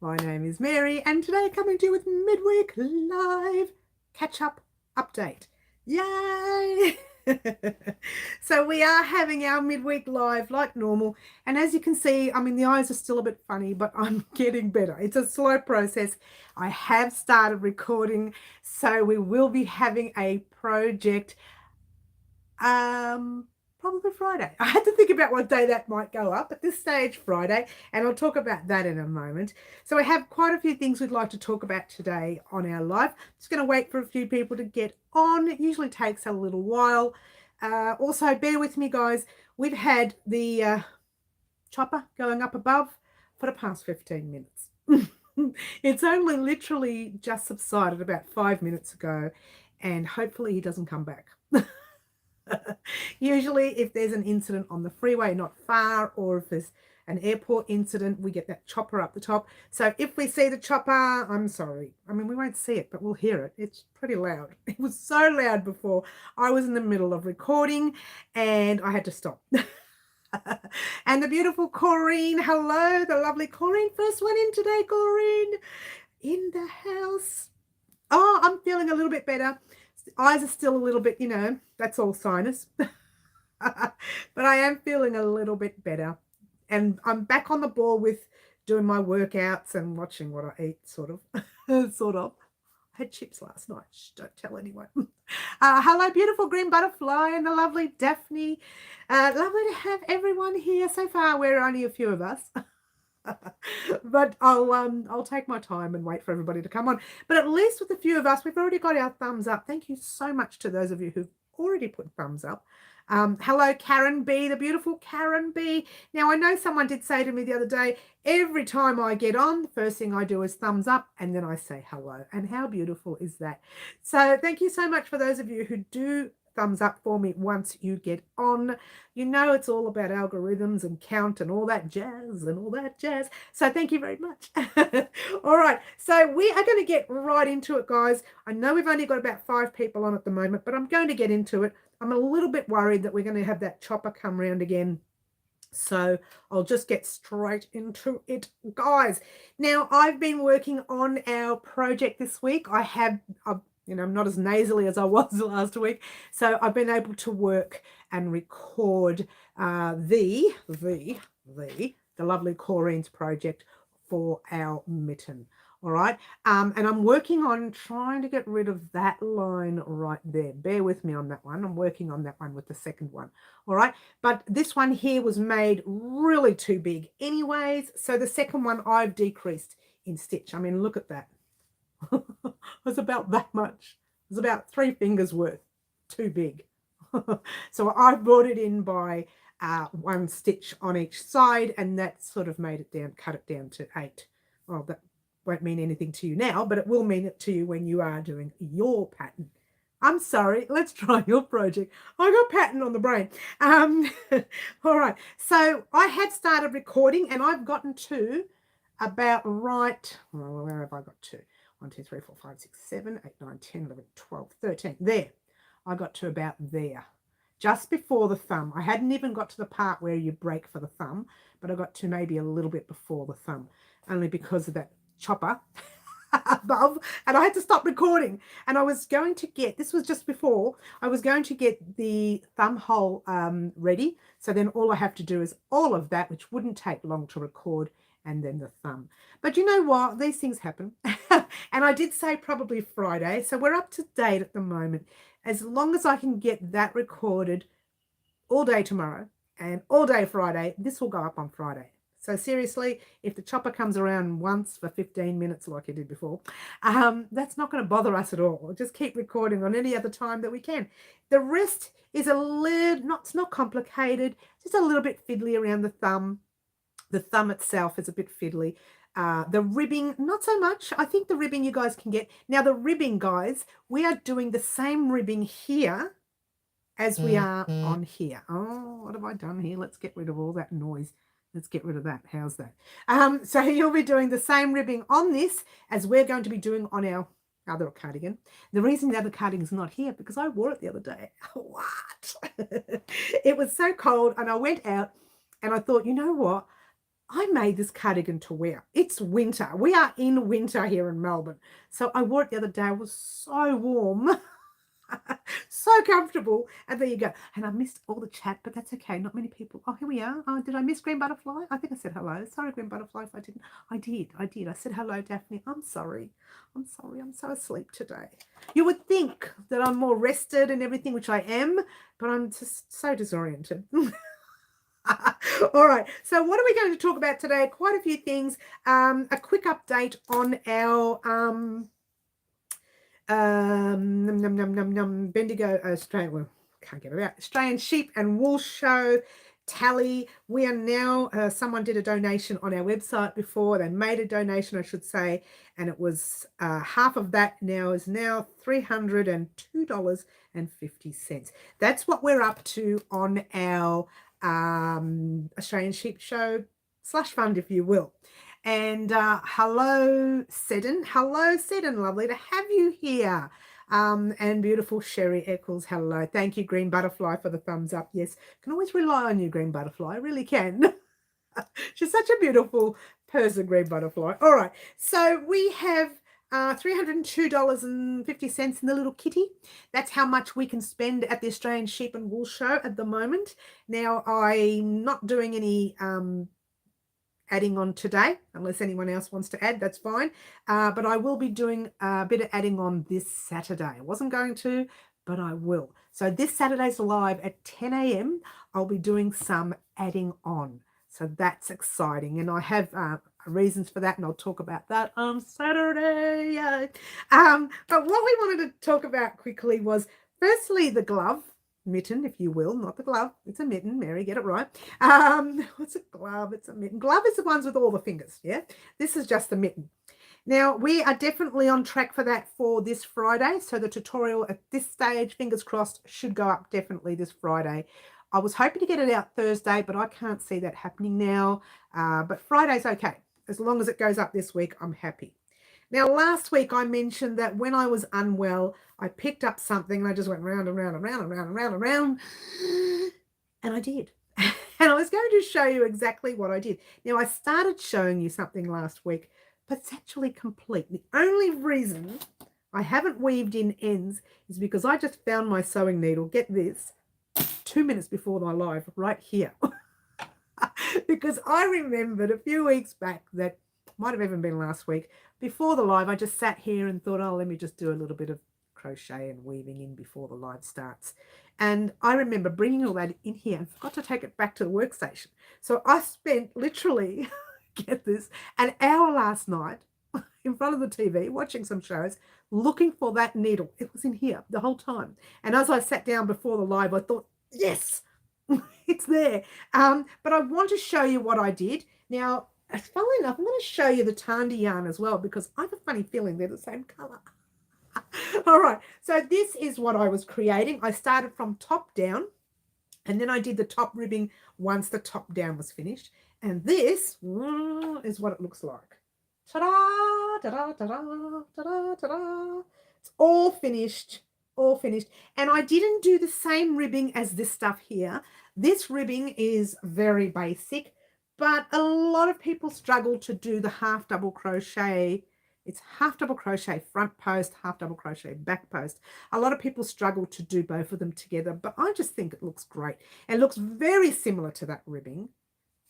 My name is Mary, and today coming to you with Midweek Live Catch-Up Update. Yay! So we are having our Midweek Live like normal, and as you can see, I mean, the eyes are still a bit funny, but I'm getting better. It's a slow process. I have started recording, so we will be having a project probably Friday. I had to think about what day that might go up. At this stage, Friday, and I'll talk about that in a moment. So we have quite a few things we'd like to talk about today on our live. Just going to wait for a few people to get on. It usually takes a little while. Also, bear with me, guys. We've had the chopper going up above for the past 15 minutes. It's only literally just subsided about 5 minutes ago, and hopefully he doesn't come back. Usually if there's an incident on the freeway not far, or if there's an airport incident, we get that chopper up the top. So if we see the chopper, I'm sorry. I mean, we won't see it, but we'll hear it. It's pretty loud. It was so loud before. I was in the middle of recording and I had to stop. And the beautiful Corrine, hello, the lovely Corrine, first one in today, Corrine, in the house. Oh, I'm feeling a little bit better. Eyes are still a little bit, that's all sinus. But I am feeling a little bit better. And I'm back on the ball with doing my workouts and watching what I eat, sort of. Sort of. I had chips last night. Shh, don't tell anyone. Hello, beautiful green butterfly and the lovely Daphne. Lovely to have everyone here. So far, we're only a few of us. But I'll take my time and wait for everybody to come on. But at least with a few of us, we've already got our thumbs up. Thank you so much to those of you who've already put thumbs up. Hello, Karen B, the beautiful Karen B. Now, I know someone did say to me the other day, every time I get on, the first thing I do is thumbs up and then I say hello. And how beautiful is that? So thank you so much for those of you who do thumbs up for me once you get on. You know, it's all about algorithms and count and all that jazz and all that jazz. So thank you very much. All right, so we are going to get right into it, guys. I know we've only got about 5 people on at the moment, but I'm going to get into it. I'm a little bit worried that we're going to have that chopper come round again. So I'll just get straight into it, guys. Now, I've been working on our project this week. I'm not as nasally as I was last week. So I've been able to work and record the lovely Corrine's project for our mitten. All right. And I'm working on trying to get rid of that line right there. Bear with me on that one. I'm working on that one with the second one. All right. But this one here was made really too big anyways. So the second one I've decreased in stitch. I mean, look at that. It was about that much. It was about 3 fingers worth too big. So I brought it in by 1 stitch on each side, and that sort of made it down, cut it down to 8. Well, that won't mean anything to you now, but it will mean it to you when you are doing your pattern. I'm sorry, let's try your project. I got pattern on the brain. All right, so I had started recording and I've gotten to about right, well, where have I got to? 1, 2, 3, 4, 5, 6, 7, 8, 9, 10, 11, 12, 13. There. I got to about there. Just before the thumb. I hadn't even got to the part where you break for the thumb, but I got to maybe a little bit before the thumb, only because of that chopper above, and I had to stop recording. And I was going to get, this was just before, I was going to get the thumb hole ready. So then all I have to do is all of that, which wouldn't take long to record, and then the thumb. But you know what? These things happen. And I did say probably Friday. So we're up to date at the moment. As long as I can get that recorded all day tomorrow and all day Friday, this will go up on Friday. So seriously, if the chopper comes around once for 15 minutes like it did before, that's not going to bother us at all. We'll just keep recording on any other time that we can. The rest is it's not complicated, just a little bit fiddly around the thumb. The thumb itself is a bit fiddly. The ribbing, not so much. I think the ribbing you guys can get. Now the ribbing, guys, we are doing the same ribbing here as we are on here. Oh, what have I done here? Let's get rid of all that noise. Let's get rid of that. How's that? So you'll be doing the same ribbing on this as we're going to be doing on our other cardigan. The reason the other cardigan's not here, because I wore it the other day. What? It was so cold and I went out and I thought, you know what? I made this cardigan to wear. It's winter. We are in winter here in Melbourne. So I wore it the other day. It was so warm. So comfortable. And there you go. And I missed all the chat, but that's okay. Not many people. Oh, here we are. Oh, did I miss Green Butterfly? I think I said hello. Sorry, Green Butterfly, if I didn't. I did. I said hello, Daphne. I'm sorry. I'm so asleep today. You would think that I'm more rested and everything, which I am, but I'm just so disoriented. All right. So what are we going to talk about today? Quite a few things. A quick update on our Bendigo Australian, well, can't get it out, Australian Sheep and Wool Show tally. We are now, someone did a donation on our website before. They made a donation, I should say, and it was half of that now is now $302.50. That's what we're up to on our Australian Sheep Show / fund, if you will. And hello, Seddon. Hello, Seddon. Lovely to have you here. And beautiful Sherry Eccles. Hello. Thank you, Green Butterfly, for the thumbs up. Yes, can always rely on you, Green Butterfly. I really can. She's such a beautiful person, Green Butterfly. All right. So we have $302.50 in the little kitty. That's how much we can spend at the Australian Sheep and Wool Show at the moment. Now, I'm not doing any adding on today, unless anyone else wants to add, that's fine. But I will be doing a bit of adding on this Saturday. I wasn't going to, but I will. So this Saturday's live at 10 a.m. I'll be doing some adding on. So that's exciting. And I have reasons for that, and I'll talk about that on Saturday. But what we wanted to talk about quickly was, firstly, the glove. Mitten, if you will, not the glove. It's a mitten, Mary, get it right. What's a glove? It's a mitten. Glove is the ones with all the fingers, yeah? This is just the mitten. Now, we are definitely on track for that for this Friday. So the tutorial at this stage, fingers crossed, should go up definitely this Friday. I was hoping to get it out Thursday, but I can't see that happening now. But Friday's okay. As long as it goes up this week, I'm happy. Now, last week I mentioned that when I was unwell, I picked up something and I just went round and round and round and round and round and round. And I did. And I was going to show you exactly what I did. Now, I started showing you something last week, but it's actually complete. The only reason I haven't weaved in ends is because I just found my sewing needle, get this, 2 minutes before my live right here. Because I remembered a few weeks back that, might have even been last week, before the live, I just sat here and thought, oh, let me just do a little bit of crochet and weaving in before the live starts. And I remember bringing all that in here and forgot to take it back to the workstation. So I spent literally, get this, an hour last night in front of the TV watching some shows, looking for that needle. It was in here the whole time. And as I sat down before the live, I thought, yes, it's there. But I want to show you what I did. Now, funnily enough, I'm going to show you the Tarndie yarn as well, because I have a funny feeling they're the same colour. All right, so this is what I was creating. I started from top down, and then I did the top ribbing once the top down was finished. And this is what it looks like. Ta-da, ta-da, ta-da, ta-da, ta-da. It's all finished, all finished. And I didn't do the same ribbing as this stuff here. This ribbing is very basic, but a lot of people struggle to do the half double crochet. It's half double crochet front post, half double crochet back post. A lot of people struggle to do both of them together, but I just think it looks great. It looks very similar to that ribbing,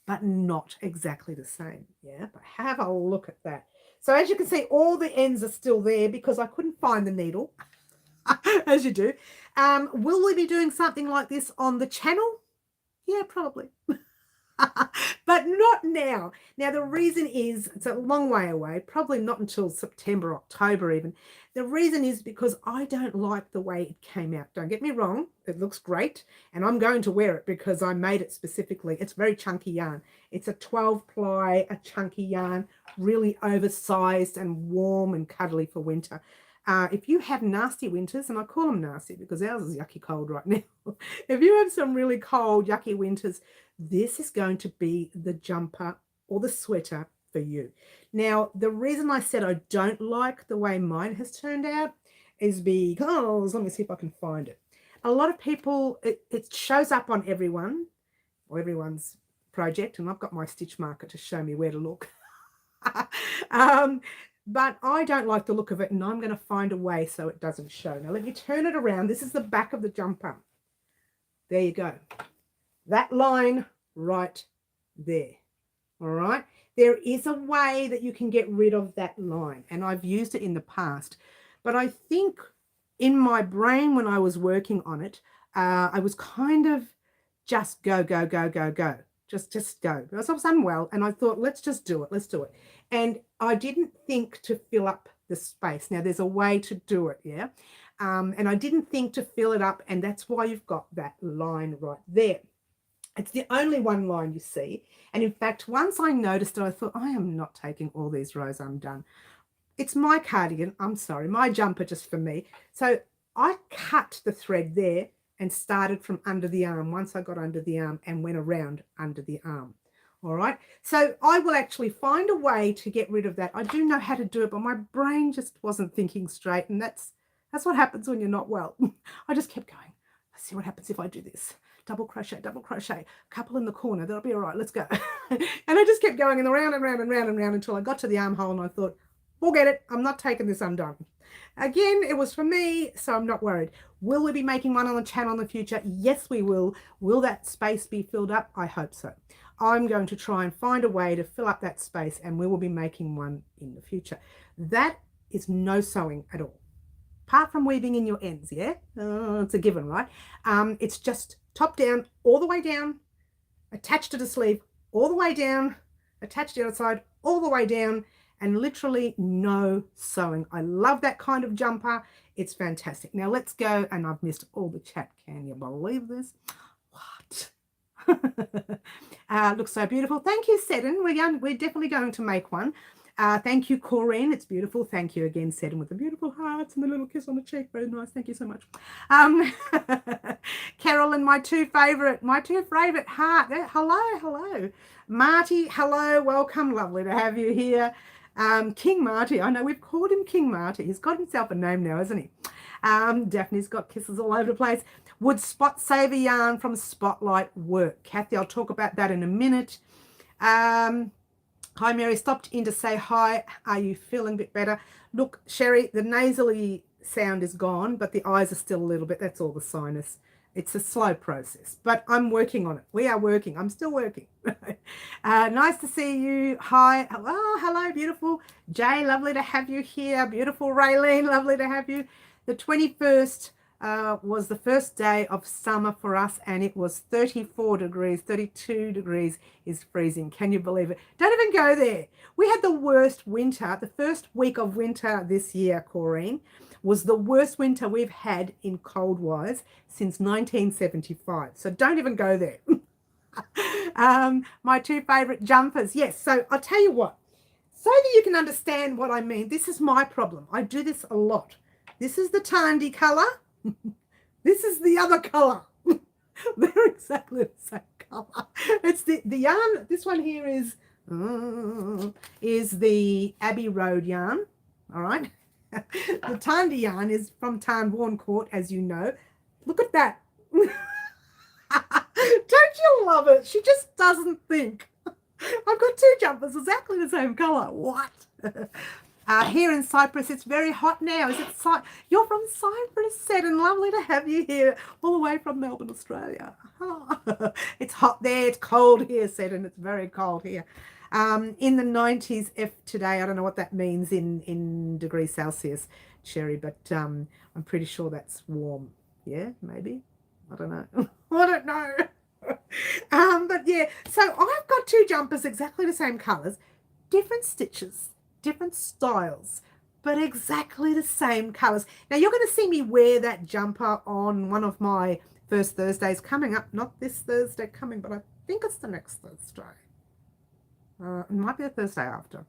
but not exactly the same. Yeah, but have a look at that. So as you can see, all the ends are still there because I couldn't find the needle, as you do. Will we be doing something like this on the channel? Yeah, probably. But not now. Now, the reason is, it's a long way away, probably not until September, October even. The reason is because I don't like the way it came out. Don't get me wrong, it looks great, and I'm going to wear it because I made it specifically. It's very chunky yarn. It's a 12 ply, a chunky yarn, really oversized and warm and cuddly for winter. If you have nasty winters, and I call them nasty because ours is yucky cold right now. If you have some really cold, yucky winters, this is going to be the jumper or the sweater for you. Now, the reason I said I don't like the way mine has turned out is because, let me see if I can find it. A lot of people, it shows up on everyone, or everyone's project, and I've got my stitch marker to show me where to look. But I don't like the look of it, and I'm going to find a way so it doesn't show. Now let me turn it around. This is the back of the jumper. There you go. That line right there. All right. There is a way that you can get rid of that line, and I've used it in the past. But I think in my brain when I was working on it, I was kind of just go, go, go, go, go. Just go. Because I was unwell, and I thought, let's just do it. Let's do it. And I didn't think to fill up the space. Now, there's a way to do it, yeah? And I didn't think to fill it up, and that's why you've got that line right there. It's the only one line you see. And in fact, once I noticed it, I thought, I am not taking all these rows undone. It's my cardigan. I'm sorry, my jumper just for me. So I cut the thread there and started from under the arm once I got under the arm and went around under the arm. All right. So I will actually find a way to get rid of that. I do know how to do it, but my brain just wasn't thinking straight. And that's what happens when you're not well. I just kept going. Let's see what happens if I do this. Double crochet, a couple in the corner. That'll be all right. Let's go. And I just kept going and around and round and round and round until I got to the armhole, and I thought, forget it. I'm not taking this undone. Again, it was for me, so I'm not worried. Will we be making one on the channel in the future? Yes, we will. Will that space be filled up? I hope so. I'm going to try and find a way to fill up that space, and we will be making one in the future. That is no sewing at all. Apart from weaving in your ends, yeah? It's a given, right? It's just top down, all the way down, attached to the sleeve, all the way down, attached to the other side, all the way down, and literally no sewing. I love that kind of jumper. It's fantastic. Now let's go, and I've missed all the chat. Can you believe this? What? Looks so beautiful. Thank you, Seddon. We're definitely going to make one. Thank you, Corinne. It's beautiful. Thank you again, Seddon, with the beautiful hearts and the little kiss on the cheek. Very nice. Thank you so much. Carolyn, my two favorite heart. Hello. Marty, hello. Welcome. Lovely to have you here. King Marty. I know we've called him King Marty. He's got himself a name now, hasn't he? Daphne's got kisses all over the place. Would Spot Saver yarn from Spotlight work? Kathy, I'll talk about that in a minute. Hi, Mary. Stopped in to say hi. Are you feeling a bit better? Look, Sherry, the nasally sound is gone, but the eyes are still a little bit. That's all the sinus. It's a slow process, but I'm working on it. We are working. I'm still working. Nice to see you. Hi. Hello, beautiful. Jay, lovely to have you here. Beautiful Raylene, lovely to have you. The 21st was the first day of summer for us, and it was 34 degrees, 32 degrees is freezing. Can you believe it? Don't even go there. We had the worst winter. The first week of winter this year, Corrine, was the worst winter we've had in cold-wise since 1975. So don't even go there. My two favorite jumpers. Yes, so I'll tell you what. So that you can understand what I mean, this is my problem. I do this a lot. This is the Tarndie colour. This is the other colour. They're exactly the same colour. It's the yarn. This one here is the Abbey Road yarn. All right. The Tarndie yarn is from Tarn Court, as you know. Look at that. Don't you love it? She just doesn't think. I've got two jumpers exactly the same colour. What? Here in Cyprus, it's very hot now. Is it You're from Cyprus, Sid, and lovely to have you here, all the way from Melbourne, Australia. It's hot there. It's cold here, Sid, and it's very cold here. In the 90s F today. I don't know what that means in degrees Celsius, Sherry, but I'm pretty sure that's warm. Yeah, maybe. I don't know. I don't know. But yeah, so I've got two jumpers exactly the same colours, different stitches, different styles, but exactly the same colours. Now you're going to see me wear that jumper on one of my first Thursdays coming up. Not this Thursday coming, but I think it's the next Thursday. It might be the Thursday after,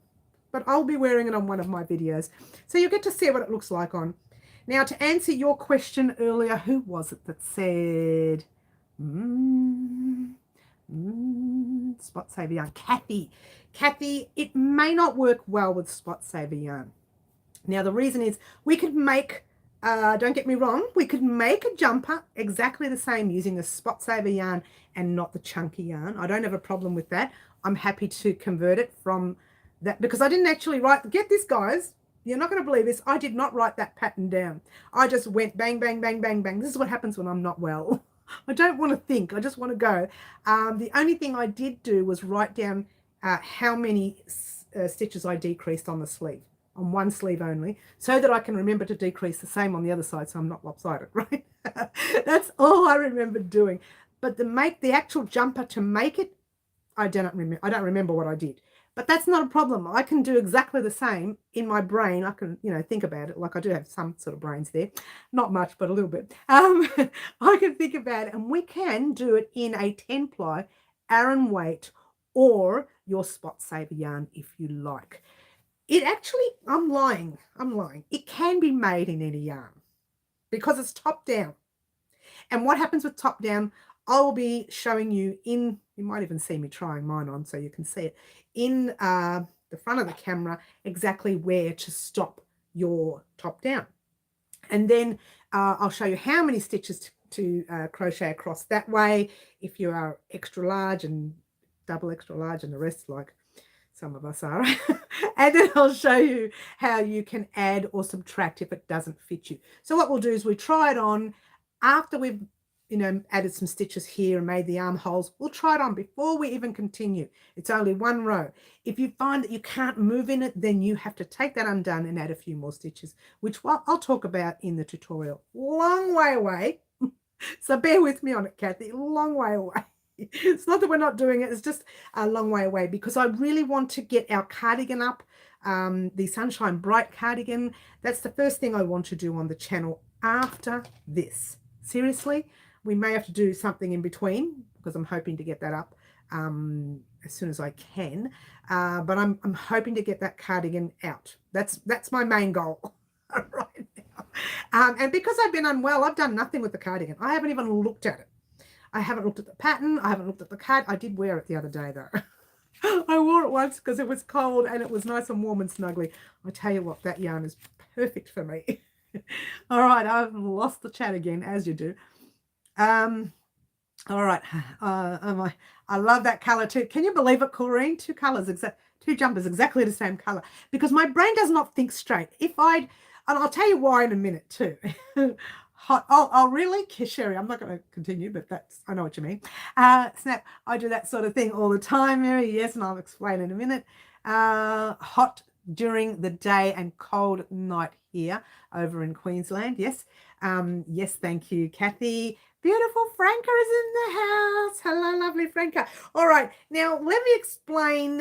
but I'll be wearing it on one of my videos. So you'll get to see what it looks like on. Now, to answer your question earlier, who was it that said, Spot Saver yarn? Kathy. Kathy, it may not work well with Spot Saver yarn. Now, the reason is we could make don't get me wrong, we could make a jumper exactly the same using the spot saver yarn and not the chunky yarn. I don't have a problem with that. I'm happy to convert it from that because I didn't actually write, get this guys, you're not going to believe this, I did not write that pattern down. I just went bang, bang, bang, bang, bang. This is what happens when I'm not well. I don't want to think, I just want to go. The only thing I did do was write down how many stitches I decreased on the sleeve, on one sleeve only, so that I can remember to decrease the same on the other side so I'm not lopsided, right? That's all I remember doing. But the actual jumper to make it, I don't remember what I did. But that's not a problem. I can do exactly the same in my brain. I can, think about it. Like I do have some sort of brains there. Not much, but a little bit. I can think about it. And we can do it in a 10-ply Aran weight or your spot saver yarn if you like. It actually, I'm lying. It can be made in any yarn because it's top down. And what happens with top down, I will be showing you you might even see me trying mine on so you can see it, in the front of the camera, exactly where to stop your top down. And then I'll show you how many stitches to crochet across that way if you are extra large and double extra large and the rest like some of us are. And then I'll show you how you can add or subtract if it doesn't fit you. So what we'll do is we try it on after we've added some stitches here and made the armholes. We'll try it on before we even continue. It's only one row. If you find that you can't move in it, then you have to take that undone and add a few more stitches, which I'll talk about in the tutorial. Long way away. So bear with me on it, Kathy. Long way away. It's not that we're not doing it. It's just a long way away because I really want to get our cardigan up, the Sunshine Bright cardigan. That's the first thing I want to do on the channel after this. Seriously. We may have to do something in between because I'm hoping to get that up as soon as I can. But I'm hoping to get that cardigan out. That's my main goal right now. And because I've been unwell, I've done nothing with the cardigan. I haven't even looked at it. I haven't looked at the pattern. I haven't looked at the card. I did wear it the other day though. I wore it once because it was cold and it was nice and warm and snuggly. I tell you what, that yarn is perfect for me. All right, I've lost the chat again, as you do. All right. I love that color too. Can you believe it, Corrine? Two jumpers exactly the same color, because my brain does not think straight. And I'll tell you why in a minute too. I'll really, Sherry, I'm not going to continue, but I know what you mean. Snap, I do that sort of thing all the time, Mary. Yes, and I'll explain in a minute. Hot during the day and cold at night here over in Queensland. Yes. Yes, thank you, Kathy. Beautiful Franca is in the house. Hello, lovely Franca. All right, now let me explain.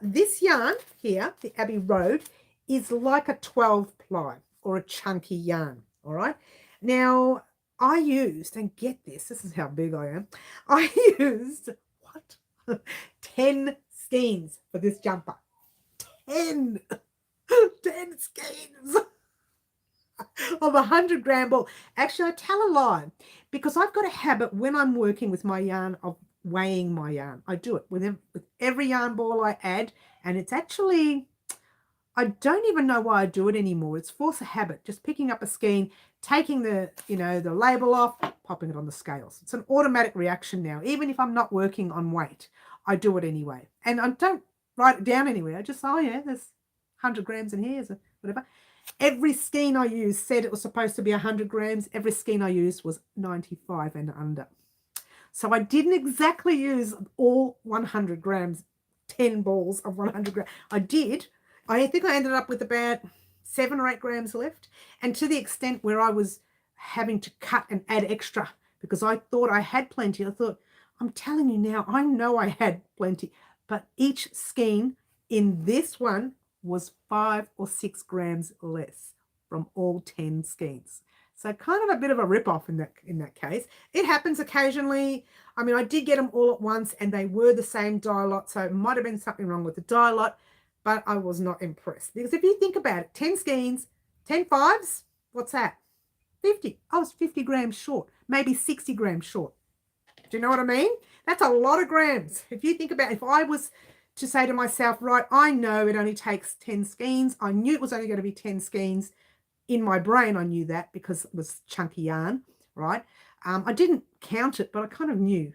This yarn here, the Abbey Road, is like a 12-ply or a chunky yarn. All right. Now I used, and get this is how big I am. I used 10 skeins for this jumper. 10 skeins of 100-gram ball. Actually, I tell a lie because I've got a habit when I'm working with my yarn of weighing my yarn. I do it with every yarn ball I add, and it's actually, I don't even know why I do it anymore. It's force of habit, just picking up a skein, taking the label off, popping it on the scales. It's an automatic reaction now. Even if I'm not working on weight, I do it anyway. And I don't write it down anywhere. I just, oh yeah, there's 100 grams in here, so whatever. Every skein I used said it was supposed to be 100 grams. Every skein I used was 95 and under. So I didn't exactly use all 100 grams, 10 balls of 100 grams. I did. I think I ended up with about 7 or 8 grams left. And to the extent where I was having to cut and add extra because I thought I had plenty. I thought, I'm telling you now, I know I had plenty. But each skein in this one was 5 or 6 grams less from all 10 skeins. So kind of a bit of a rip-off in that case. It happens occasionally. I mean, I did get them all at once and they were the same dye lot, so it might have been something wrong with the dye lot, but I was not impressed. Because if you think about it, 10 skeins, 10 fives, what's that? 50. I was 50 grams short, maybe 60 grams short. Do you know what I mean? That's a lot of grams. If you think about it, if I was to say to myself, right, I know it only takes 10 skeins. I knew it was only going to be 10 skeins. In my brain, I knew that because it was chunky yarn, right? I didn't count it, but I kind of knew.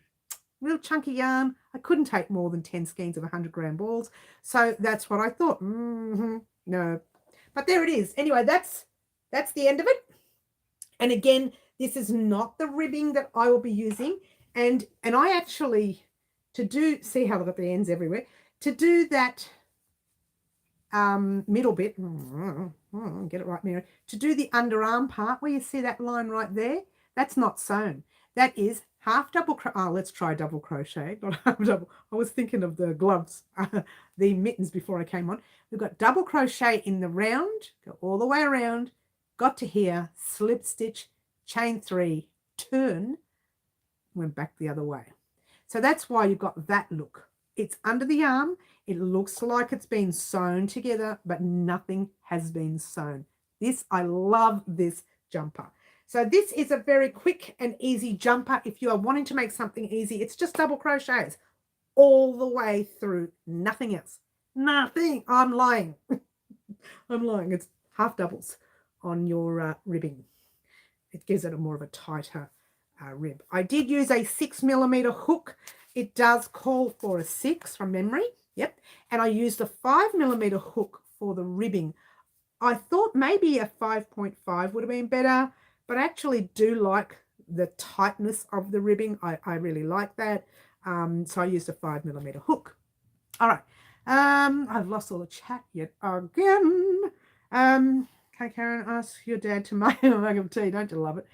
Real chunky yarn. I couldn't take more than 10 skeins of 100-gram balls. So that's what I thought. No. But there it is. Anyway, that's the end of it. And again, this is not the ribbing that I will be using. And I actually, see how I've got the ends everywhere, to do that middle bit, get it right, Mary, to do the underarm part where you see that line right there, that's not sewn. That is half double crochet. Oh, let's try double crochet, not half double. I was thinking of the gloves, the mittens before I came on. We've got double crochet in the round, go all the way around, got to here, slip stitch, chain 3, turn, went back the other way. So that's why you've got that look. It's under the arm. It looks like it's been sewn together, but nothing has been sewn. I love this jumper. So this is a very quick and easy jumper. If you are wanting to make something easy, it's just double crochets all the way through, nothing else. Nothing. I'm lying. I'm lying. It's half doubles on your ribbing. It gives it a more of a tighter rib. I did use a 6mm hook. It does call for a 6 from memory. Yep. And I used a 5mm hook for the ribbing. I thought maybe a 5.5 would have been better, but I actually do like the tightness of the ribbing. I really like that. So I used a 5mm hook. All right. I've lost all the chat yet again. Okay, Karen, ask your dad to make a mug of tea. Don't you love it?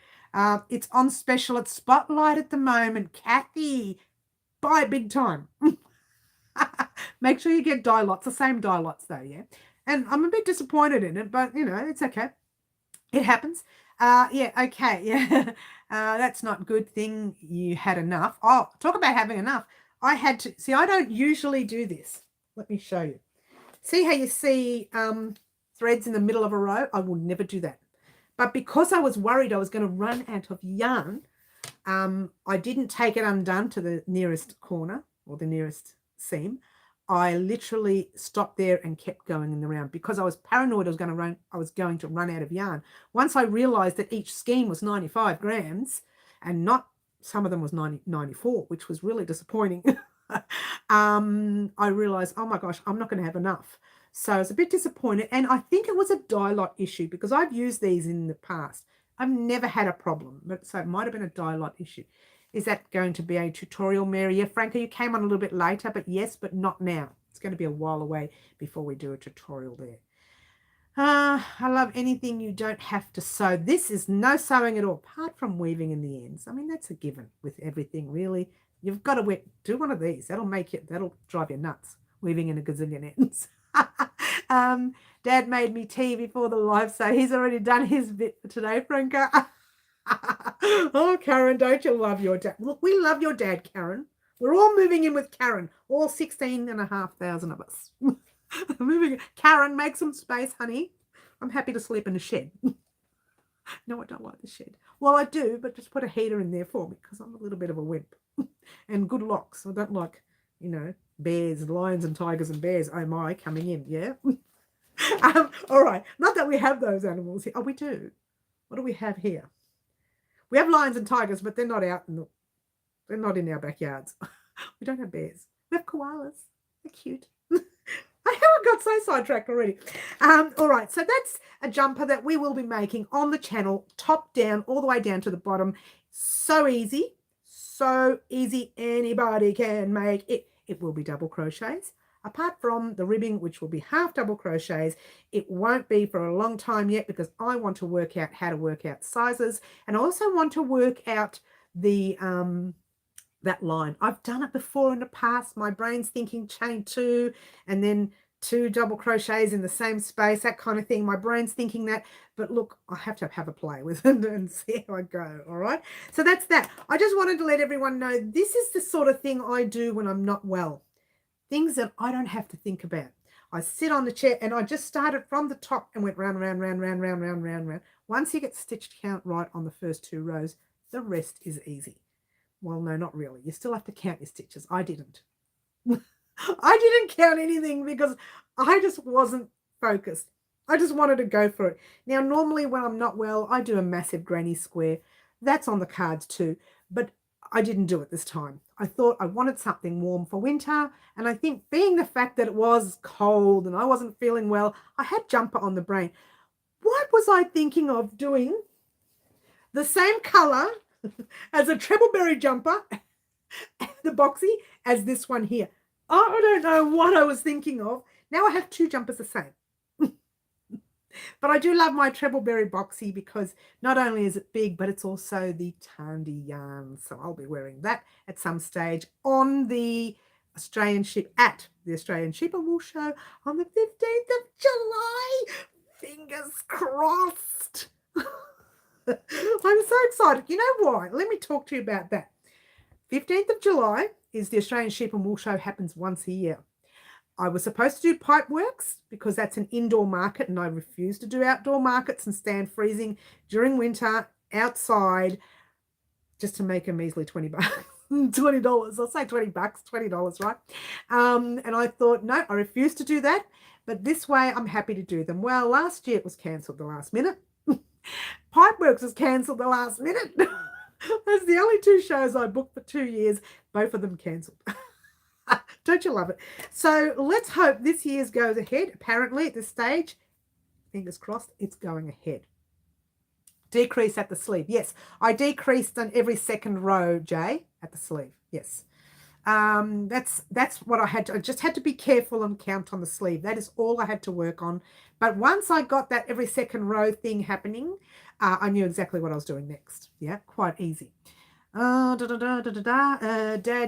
It's on special at Spotlight at the moment. Kathy, buy it big time. Make sure you get dye lots, the same dye lots though, yeah? And I'm a bit disappointed in it, but, you know, it's okay. It happens. Yeah, okay, yeah. That's not a good thing you had enough. Oh, talk about having enough. I had to, see, I don't usually do this. Let me show you. See how you see threads in the middle of a row? I will never do that. But because I was worried I was going to run out of yarn, I didn't take it undone to the nearest corner or the nearest seam. I literally stopped there and kept going in the round because I was paranoid I was going to run out of yarn. Once I realized that each skein was 95 grams and not some of them was 94, which was really disappointing. I realized, oh my gosh, I'm not going to have enough. So I was a bit disappointed, and I think it was a dye lot issue because I've used these in the past. I've never had a problem, but so it might have been a dye lot issue. Is that going to be a tutorial, Mary? Yeah, Franca, you came on a little bit later, but yes, but not now. It's going to be a while away before we do a tutorial there. I love anything you don't have to sew. This is no sewing at all, apart from weaving in the ends. I mean, that's a given with everything, really. You've got to do one of these. That'll drive you nuts, weaving in a gazillion ends. Dad made me tea before the live, so he's already done his bit for today, Franca. Oh, Karen, don't you love your dad? Look, we love your dad, Karen. We're all moving in with Karen, all 16,500 of us. Moving. Karen, make some space, honey. I'm happy to sleep in a shed. No, I don't like the shed. Well, I do, but just put a heater in there for me because I'm a little bit of a wimp. And good locks. I don't like, you know, bears, lions and tigers and bears, oh my, coming in, yeah? All right, not that we have those animals here. Oh, we do. What do we have here? We have lions and tigers, but they're not out they're not in our backyards. We don't have bears. We have koalas. They're cute. I haven't got so sidetracked already. All right, so that's a jumper that we will be making on the channel, top down, all the way down to the bottom. So easy, anybody can make it. It will be double crochets. Apart from the ribbing, which will be half double crochets, it won't be for a long time yet because I want to work out how to work out sizes, and I also want to work out the that line. I've done it before in the past. My brain's thinking chain 2 and then 2 double crochets in the same space, that kind of thing. My brain's thinking that, but look, I have to have a play with it and see how I go. All right, so that's that. I just wanted to let everyone know this is the sort of thing I do when I'm not well. Things that I don't have to think about. I sit on the chair and I just started from the top and went round, round, round, round, round, round, round, round. Once you get stitch count right on the first 2 rows, the rest is easy. Well, no, not really. You still have to count your stitches. I didn't. I didn't count anything because I just wasn't focused. I just wanted to go for it. Now, normally when I'm not well, I do a massive granny square. That's on the cards too, but I didn't do it this time. I thought I wanted something warm for winter, and I think being the fact that it was cold and I wasn't feeling well, I had jumper on the brain. What was I thinking of doing the same color as a treble-berry jumper, the boxy, as this one here? I don't know what I was thinking of. Now I have two jumpers the same. But I do love my treble-berry boxy because not only is it big, but it's also the Tarndie yarn. So I'll be wearing that at some stage on the Australian Sheep at the Australian Sheep and Wool Show on the 15th of July. Fingers crossed. I'm so excited. You know why? Let me talk to you about that. 15th of July is the Australian Sheep and Wool Show, happens once a year. I was supposed to do Pipeworks because that's an indoor market, and I refuse to do outdoor markets and stand freezing during winter outside just to make a measly 20 bucks. $20. I'll say 20 bucks, $20, right? And I thought, no, I refuse to do that. But this way I'm happy to do them. Well, last year it was cancelled the last minute. Pipeworks was cancelled the last minute. That's the only two shows I booked for 2 years. Both of them cancelled. Don't you love it? So let's hope this year's goes ahead. Apparently at this stage, fingers crossed, it's going ahead. Decrease at the sleeve. Yes, I decreased on every second row, Jay, at the sleeve. Yes. That's what I had to. I just had to be careful and count on the sleeve. That is all I had to work on. But once I got that every second row thing happening, I knew exactly what I was doing next. Yeah, quite easy. Dad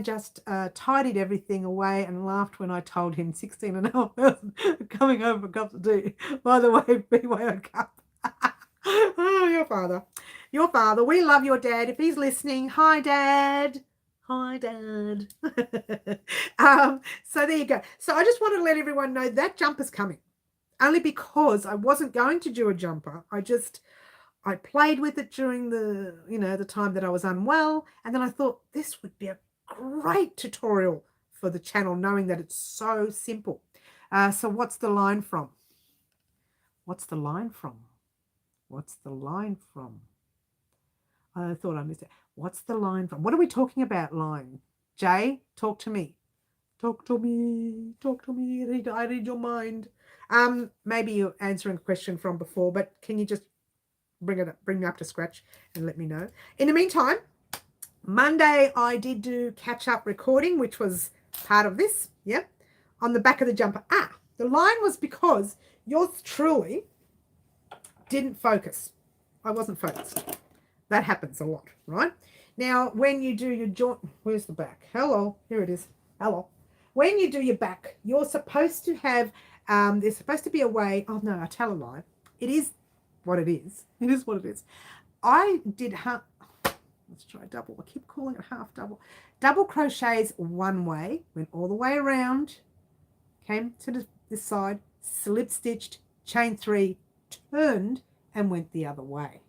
just tidied everything away and laughed when I told him 16 and a half thousand coming over for cups of tea. By the way, BYO cup. Oh, your father. We love your dad. If he's listening, hi, Dad. Hi, Dad. So there you go. So I just wanted to let everyone know that jumper's coming. Only because I wasn't going to do a jumper. I played with it during the time that I was unwell. And then I thought this would be a great tutorial for the channel, knowing that it's so simple. So what's the line from? What's the line from? What's the line from? I thought I missed it. What's the line from? What are we talking about, line? Jay, talk to me. Talk to me. Talk to me. I read your mind. Maybe you're answering a question from before, but can you just bring me up to scratch and let me know? In the meantime, Monday I did do catch-up recording, which was part of this, yeah, on the back of the jumper. The line was because yours truly didn't focus. I wasn't focused. That happens a lot, right? Now, when you do your joint, where's the back? Hello, here it is. Hello. When you do your back, you're supposed to have, there's supposed to be a way, oh no, I tell a lie. It is what it is. It is what it is. I did half, let's try double. I keep calling it half double. Double crochets one way, went all the way around, came to this side, slip stitched, chain 3, turned, and went the other way.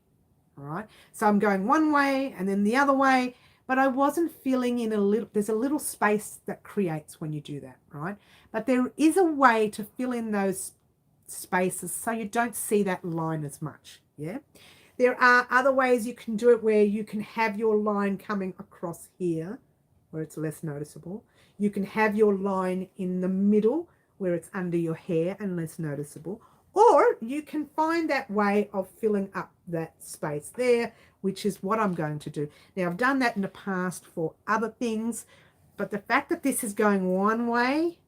All right, so I'm going one way and then the other way, but I wasn't filling in there's a little space that creates when you do that, right? But there is a way to fill in those spaces so you don't see that line as much, yeah? There are other ways you can do it where you can have your line coming across here where it's less noticeable. You can have your line in the middle where it's under your hair and less noticeable. Or you can find that way of filling up that space there, which is what I'm going to do. Now, I've done that in the past for other things, but the fact that this is going one way,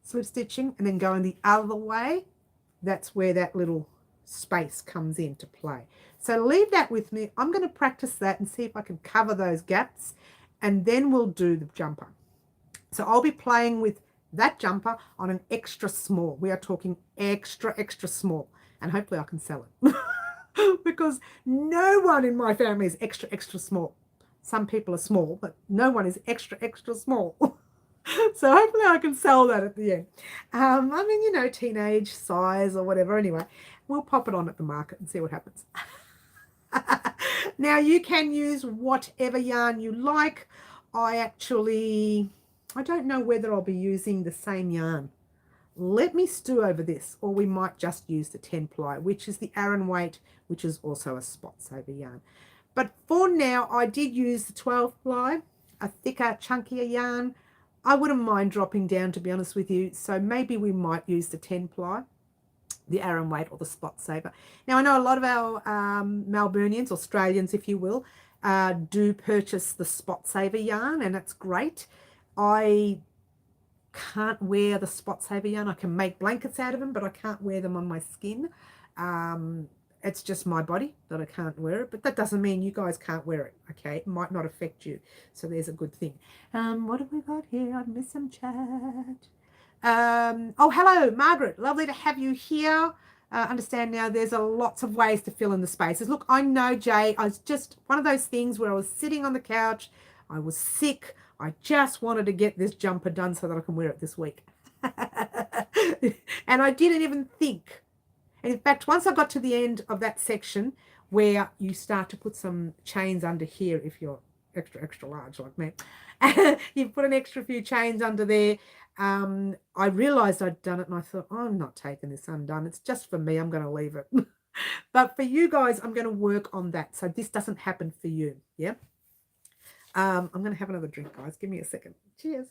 slip stitching, and then going the other way, that's where that little space comes into play. So leave that with me. I'm going to practice that and see if I can cover those gaps, and then we'll do the jumper. So I'll be playing with that jumper on an extra small. We are talking extra small, and hopefully I can sell it because no one in my family is extra small. Some people are small, but no one is extra small. So hopefully I can sell that at the end. I mean, teenage size or whatever. Anyway, we'll pop it on at the market and see what happens. Now you can use whatever yarn you like. I don't know whether I'll be using the same yarn let me stew over this, or we might just use the 10 ply, which is the Aran weight, which is also a spot saver yarn. But for now, I did use the 12 ply, a thicker, chunkier yarn. I wouldn't mind dropping down, to be honest with you. So maybe we might use the 10 ply, the Aran weight, or the spot saver. Now, I know a lot of our Melburnians, Australians, if you will, do purchase the spot saver yarn, and that's great. I can't wear the spot saver yarn. I can make blankets out of them, but I can't wear them on my skin. It's just my body that I can't wear it, but that doesn't mean you guys can't wear it, okay? It might not affect you, so there's a good thing. What have we got here? I missed some chat. Oh, hello, Margaret. Lovely to have you here. Understand now there's lots of ways to fill in the spaces. Look, I know, Jay, I was just one of those things where I was sitting on the couch. I was sick. I just wanted to get this jumper done so that I can wear it this week. And I didn't even think. And in fact, once I got to the end of that section where you start to put some chains under here, if you're extra large like me, you put an extra few chains under there. I realized I'd done it, and I thought, oh, I'm not taking this undone. It's just for me. I'm going to leave it. But for you guys, I'm going to work on that so this doesn't happen for you. Yeah. I'm going to have another drink, guys. Give me a second. Cheers.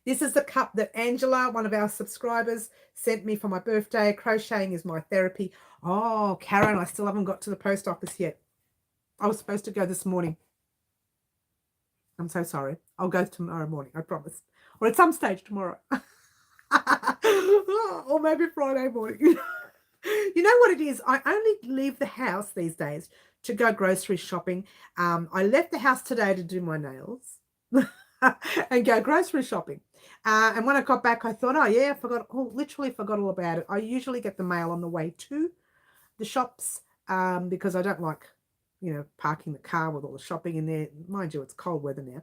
This is the cup that Angela, one of our subscribers, sent me for my birthday. Crocheting is my therapy. Oh, Karen, I still haven't got to the post office yet. I was supposed to go this morning. I'm so sorry. I'll go tomorrow morning, I promise. Or at some stage tomorrow. Or maybe Friday morning. You know what it is? I only leave the house these days to go grocery shopping. I left the house today to do my nails and go grocery shopping. And when I got back, I thought, oh, yeah, literally forgot all about it. I usually get the mail on the way to the shops because I don't like, parking the car with all the shopping in there. Mind you, it's cold weather now.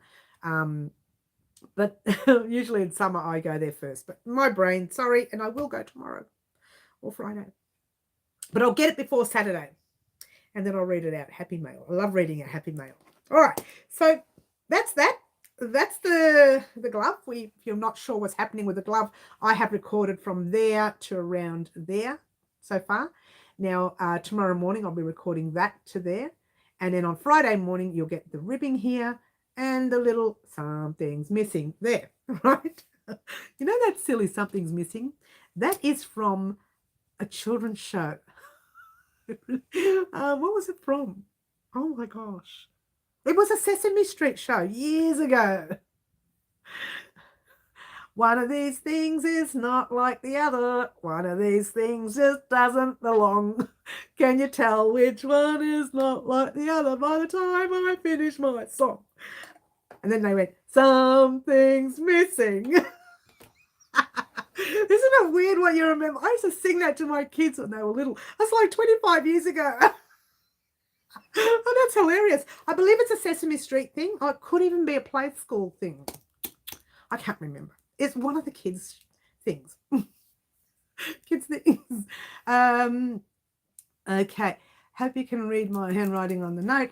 But usually in summer, I go there first. But my brain, sorry, and I will go tomorrow or Friday. But I'll get it before Saturday, and then I'll read it out. Happy Mail. I love reading out Happy Mail. All right, so that's that. That's the glove. If you're not sure what's happening with the glove, I have recorded from there to around there so far. Now, tomorrow morning, I'll be recording that to there. And then on Friday morning, you'll get the ribbing here and the little something's missing there, right? You know that silly something's missing? That is from a children's show. What was it from? Oh my gosh. It was a Sesame Street show years ago. One of these things is not like the other. One of these things just doesn't belong. Can you tell which one is not like the other by the time I finish my song? And then they went, something's missing. Isn't it weird what you remember? I used to sing that to my kids when they were little. That's like 25 years ago. Oh, that's hilarious. I believe it's a Sesame Street thing. Oh, it could even be a play school thing. I can't remember. It's one of the kids' things. Kids' things. Okay. Hope you can read my handwriting on the note.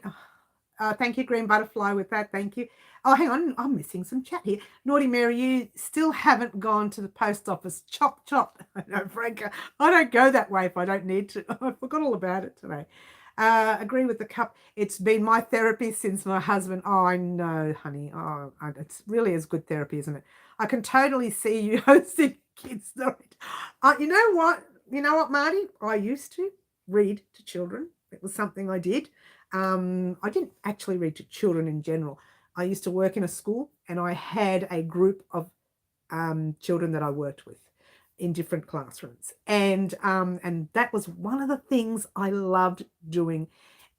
Thank you, Green Butterfly, with that. Thank you. Oh, hang on. I'm missing some chat here. Naughty Mary, you still haven't gone to the post office. Chop, chop. I know, Franca. I don't go that way if I don't need to. I forgot all about it today. Agree with the cup. It's been my therapy since my husband. Oh, I know, honey. Oh, it's really is good therapy, isn't it? I can totally see you hosting kids' story. You know what? You know what, Marty? I used to read to children. It was something I did. I didn't actually read to children in general. I used to work in a school, and I had a group of children that I worked with in different classrooms, and that was one of the things I loved doing,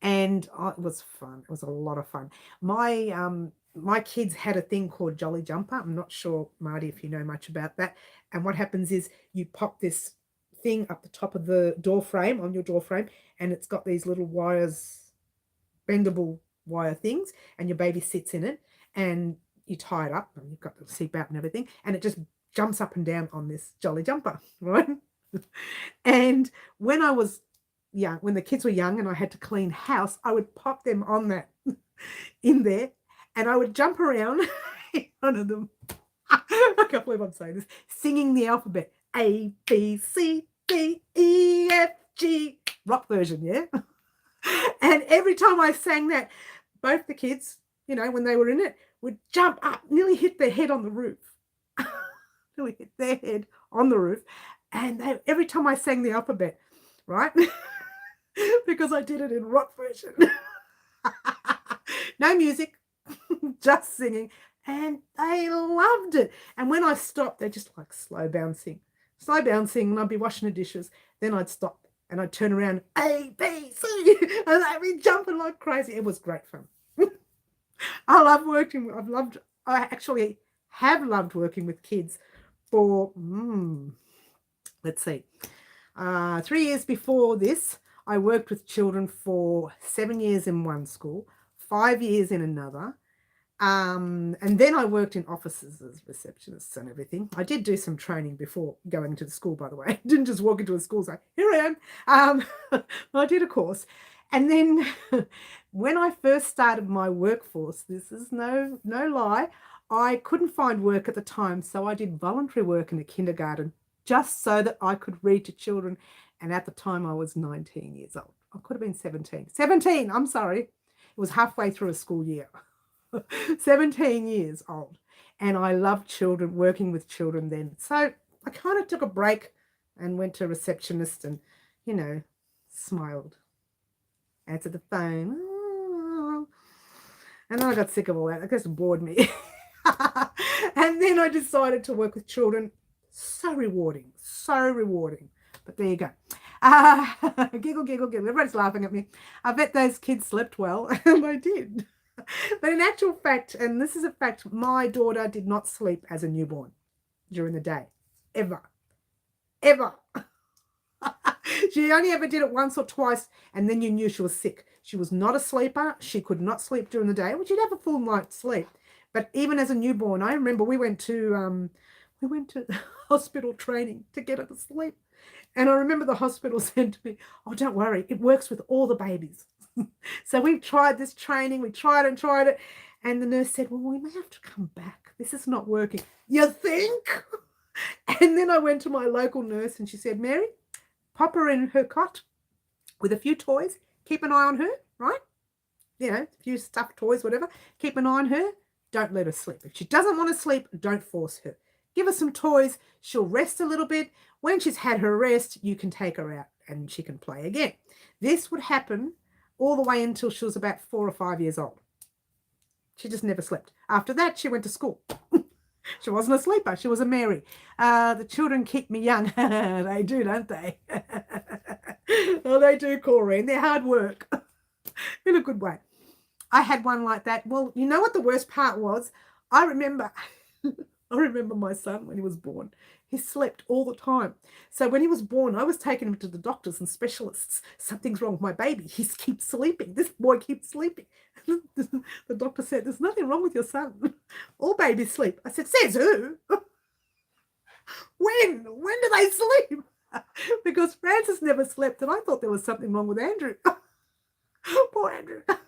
and it was fun. It was a lot of fun. My kids had a thing called Jolly Jumper. I'm not sure, Marty, if you know much about that. And what happens is you pop this thing up the top of the door frame, on your door frame, and it's got these little wires, bendable wire things, and your baby sits in it, and you tie it up, and you've got the seatbelt and everything, and it just jumps up and down on this Jolly Jumper, right? And when I was young, when the kids were young and I had to clean house, I would pop them on that in there, and I would jump around in front of them. I can't believe I'm saying this. Singing the alphabet. A, B, C, D, E, F, G. Rock version, yeah? And every time I sang that, both the kids, you know, when they were in it, would jump up, nearly hit their head on the roof. Nearly hit their head on the roof. And every time I sang the alphabet, right? Because I did it in rock version. No music, just singing. And they loved it. And when I stopped, they're just like slow bouncing, and I'd be washing the dishes. Then I'd stop and I'd turn around, A, B, C, and they'd be jumping like crazy. It was great fun. I actually have loved working with kids for, let's see, 3 years before this. I worked with children for 7 years in one school, 5 years in another. And then I worked in offices as receptionists and everything. I did do some training before going to the school, by the way. I didn't just walk into a school and say, here I am. I did a course. And then when I first started my workforce, this is no lie, I couldn't find work at the time. So I did voluntary work in a kindergarten just so that I could read to children. And at the time I was 19 years old. I could have been 17. 17, I'm sorry. It was halfway through a school year. 17 years old. And I loved children, working with children then. So I kind of took a break and went to receptionist and, you know, smiled. Answered the phone. Oh. And then I got sick of all that. It just bored me. And then I decided to work with children. So rewarding. So rewarding. But there you go. Giggle, giggle, giggle. Everybody's laughing at me. I bet those kids slept well. And I did. But in actual fact, and this is a fact, my daughter did not sleep as a newborn during the day. Ever. Ever. She only ever did it once or twice, and then you knew she was sick. She was not a sleeper. She could not sleep during the day, which she'd have a full night's sleep. But even as a newborn, I remember we went to hospital training to get her to sleep. And I remember the hospital said to me, oh, don't worry, it works with all the babies. So we tried this training, we tried it, and the nurse said, well, we may have to come back. This is not working. You think? And then I went to my local nurse and she said, Mary, pop her in her cot with a few toys. Keep an eye on her, right? You know, a few stuffed toys, whatever. Keep an eye on her. Don't let her sleep. If she doesn't want to sleep, don't force her. Give her some toys. She'll rest a little bit. When she's had her rest, you can take her out and she can play again. This would happen all the way until she was about 4 or 5 years old. She just never slept. After that, she went to school. She wasn't a sleeper. She was a Mary. The children keep me young. They do, don't they? Oh, they do, Corrine. They're hard work. In a good way. I had one like that. Well, you know what the worst part was? I remember my son when he was born. He slept all the time. So when he was born, I was taking him to the doctors and specialists. Something's wrong with my baby. He keeps sleeping. This boy keeps sleeping. The doctor said, there's nothing wrong with your son. All babies sleep. I said, says who? When? When do they sleep? Because Francis never slept and I thought there was something wrong with Andrew. Poor Andrew. There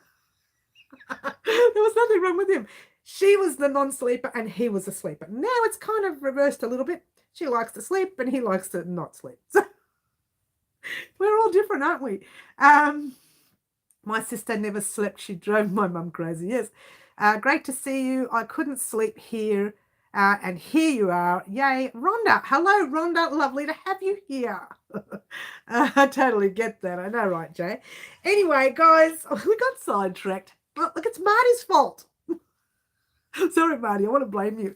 was nothing wrong with him. She was the non-sleeper and he was a sleeper. Now it's kind of reversed a little bit. She likes to sleep and he likes to not sleep. So we're all different, aren't we? My sister never slept. She drove my mum crazy. Yes. Great to see you. I couldn't sleep here. And here you are. Yay. Rhonda. Hello, Rhonda. Lovely to have you here. I totally get that. I know, right, Jay? Anyway, guys, we got sidetracked. Look, it's Marty's fault. Sorry, Marty. I want to blame you.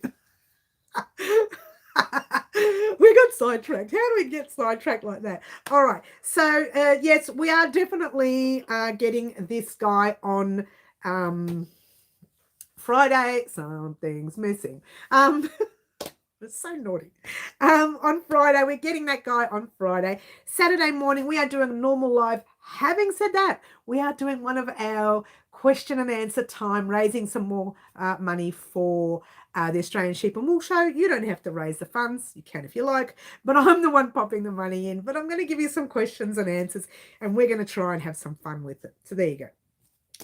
We got sidetracked. How do we get sidetracked like that? All right. So, yes, we are definitely getting this guy on Friday. Something's missing. It's so naughty. On Friday, we're getting that guy on Friday. Saturday morning, we are doing a normal live. Having said that, we are doing one of our question and answer time, raising some more money for the Australian Sheep and Wool Show. You don't have to raise the funds. You can if you like, but I'm the one popping the money in. But I'm going to give you some questions and answers, and we're going to try and have some fun with it. So there you go.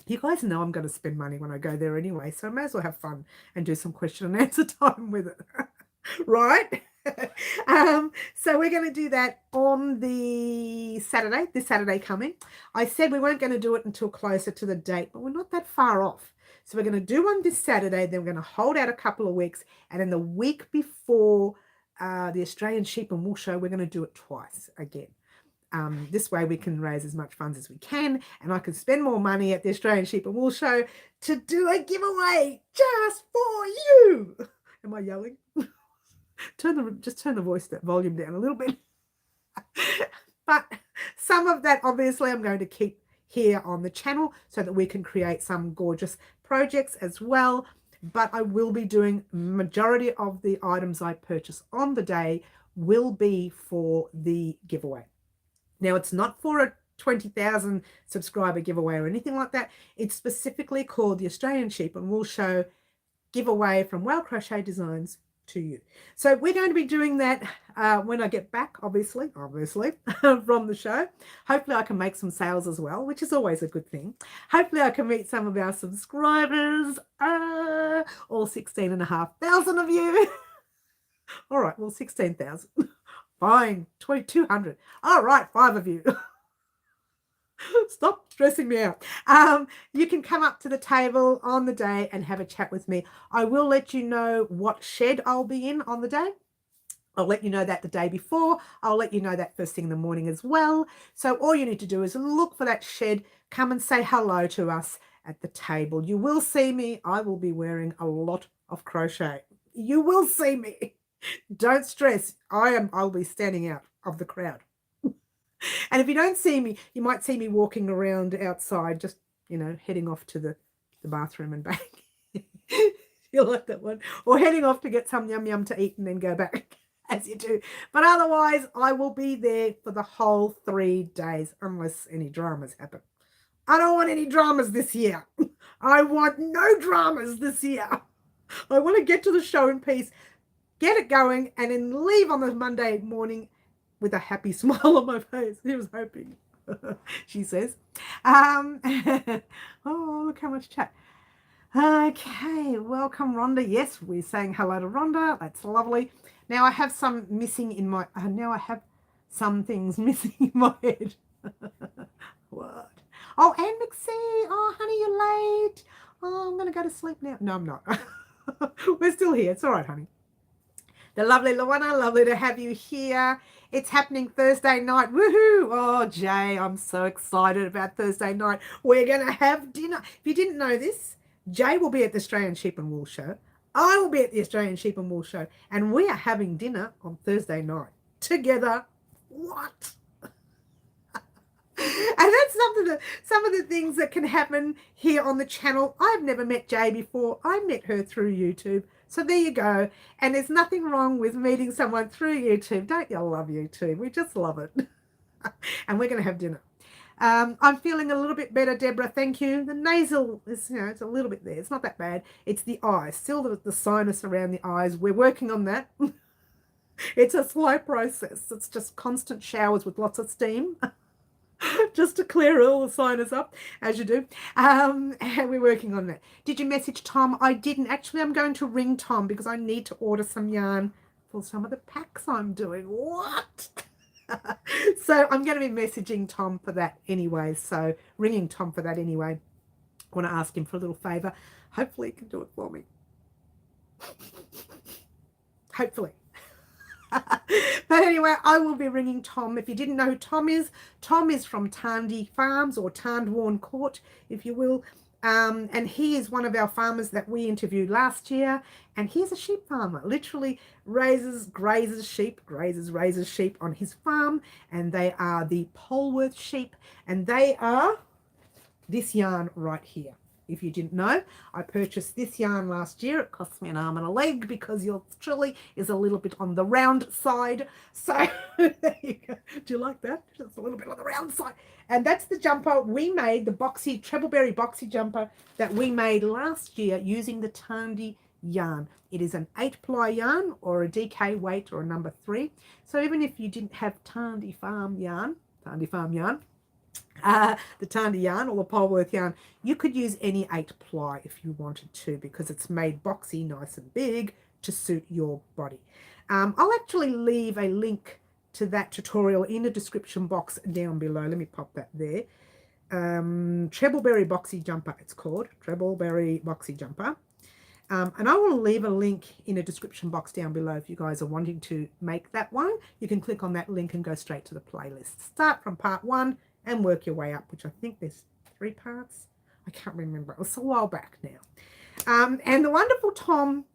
You guys know I'm going to spend money when I go there anyway, so I may as well have fun and do some question and answer time with it. Right? So we're going to do that on the Saturday, this Saturday coming. I said we weren't going to do it until closer to the date, but we're not that far off. So we're going to do one this Saturday, then we're going to hold out a couple of weeks, and then the week before the Australian Sheep and Wool Show, we're going to do it twice again. This way we can raise as much funds as we can, and I can spend more money at the Australian Sheep and Wool Show to do a giveaway just for you. Am I yelling? Just turn the volume down a little bit. But some of that obviously I'm going to keep here on the channel so that we can create some gorgeous projects as well. But I will be doing majority of the items I purchase on the day will be for the giveaway. Now, it's not for a 20,000 subscriber giveaway or anything like that. It's specifically called the Australian Sheep and Wool Show giveaway from Wow Crochet Designs to you. So we're going to be doing that when I get back, obviously, from the show. Hopefully I can make some sales as well, which is always a good thing. Hopefully I can meet some of our subscribers, all 16,500 of you. All right, well, 16,000. Fine, 2,200. All right, 5 of you. Stop stressing me out. You can come up to the table on the day and have a chat with me. I will let you know what shed I'll be in on the day. I'll let you know that the day before. I'll let you know that first thing in the morning as well. So all you need to do is look for that shed. Come and say hello to us at the table. You will see me. I will be wearing a lot of crochet. You will see me. Don't stress. I'll be standing out of the crowd. And if you don't see me, you might see me walking around outside, just, heading off to the bathroom and back. You like that one? Or heading off to get some yum yum to eat and then go back, as you do. But otherwise, I will be there for the whole 3 days, unless any dramas happen. I don't want any dramas this year. I want no dramas this year. I want to get to the show in peace, get it going, and then leave on the Monday morning with a happy smile on my face. He was hoping, she says. Oh, look how much chat. Okay, welcome, Rhonda. Yes, we're saying hello to Rhonda. That's lovely. Now I have some missing in my, now I have some things missing in my head. What? Oh, Anne McSee. Oh, honey, you're late. Oh, I'm going to go to sleep now. No, I'm not. We're still here. It's all right, honey. The lovely Luana, lovely to have you here. It's happening Thursday night. Woohoo! Oh, Jay, I'm so excited about Thursday night. We're going to have dinner. If you didn't know this, Jay will be at the Australian Sheep and Wool Show. I will be at the Australian Sheep and Wool Show. And we are having dinner on Thursday night together. What? And that's some of the things that can happen here on the channel. I've never met Jay before. I met her through YouTube. So there you go. And there's nothing wrong with meeting someone through YouTube. Don't you love YouTube? We just love it. And we're going to have dinner. I'm feeling a little bit better, Deborah. Thank you. The nasal is, it's a little bit there. It's not that bad. It's the eyes. Still the sinus around the eyes. We're working on that. It's a slow process. It's just constant showers with lots of steam. Just to clear all the sinus up, as you do. And we're working on that. Did you message Tom? I didn't. Actually, I'm going to ring Tom because I need to order some yarn for some of the packs I'm doing. What? So I'm going to be messaging Tom for that anyway. So ringing Tom for that anyway. I want to ask him for a little favour. Hopefully he can do it for me. Hopefully. But anyway, I will be ringing Tom. If you didn't know who Tom is from Tarndie Farms, or Tarndwarn Court, if you will. And he is one of our farmers that we interviewed last year. And he's a sheep farmer, literally raises sheep on his farm. And they are the Polworth sheep. And they are this yarn right here. If you didn't know, I purchased this yarn last year. It cost me an arm and a leg because your truly is a little bit on the round side. So there you go. Do you like that? Just a little bit on the round side. And that's the jumper we made, the boxy, Trebbleberry boxy jumper that we made last year using the Tarndie yarn. It is an 8-ply yarn or a DK weight or a number 3. So even if you didn't have Tarndie Farm yarn, the Tarndie yarn or the Polworth yarn. You could use any 8-ply if you wanted to, because it's made boxy, nice and big to suit your body. I'll actually leave a link to that tutorial in the description box down below. Let me pop that there. Trebleberry boxy jumper, it's called Trebleberry boxy jumper. And I will leave a link in a description box down below if you guys are wanting to make that one. You can click on that link and go straight to the playlist. Start from part 1 and work your way up, which I think there's 3 parts. I can't remember. It was a while back now. And the wonderful Tom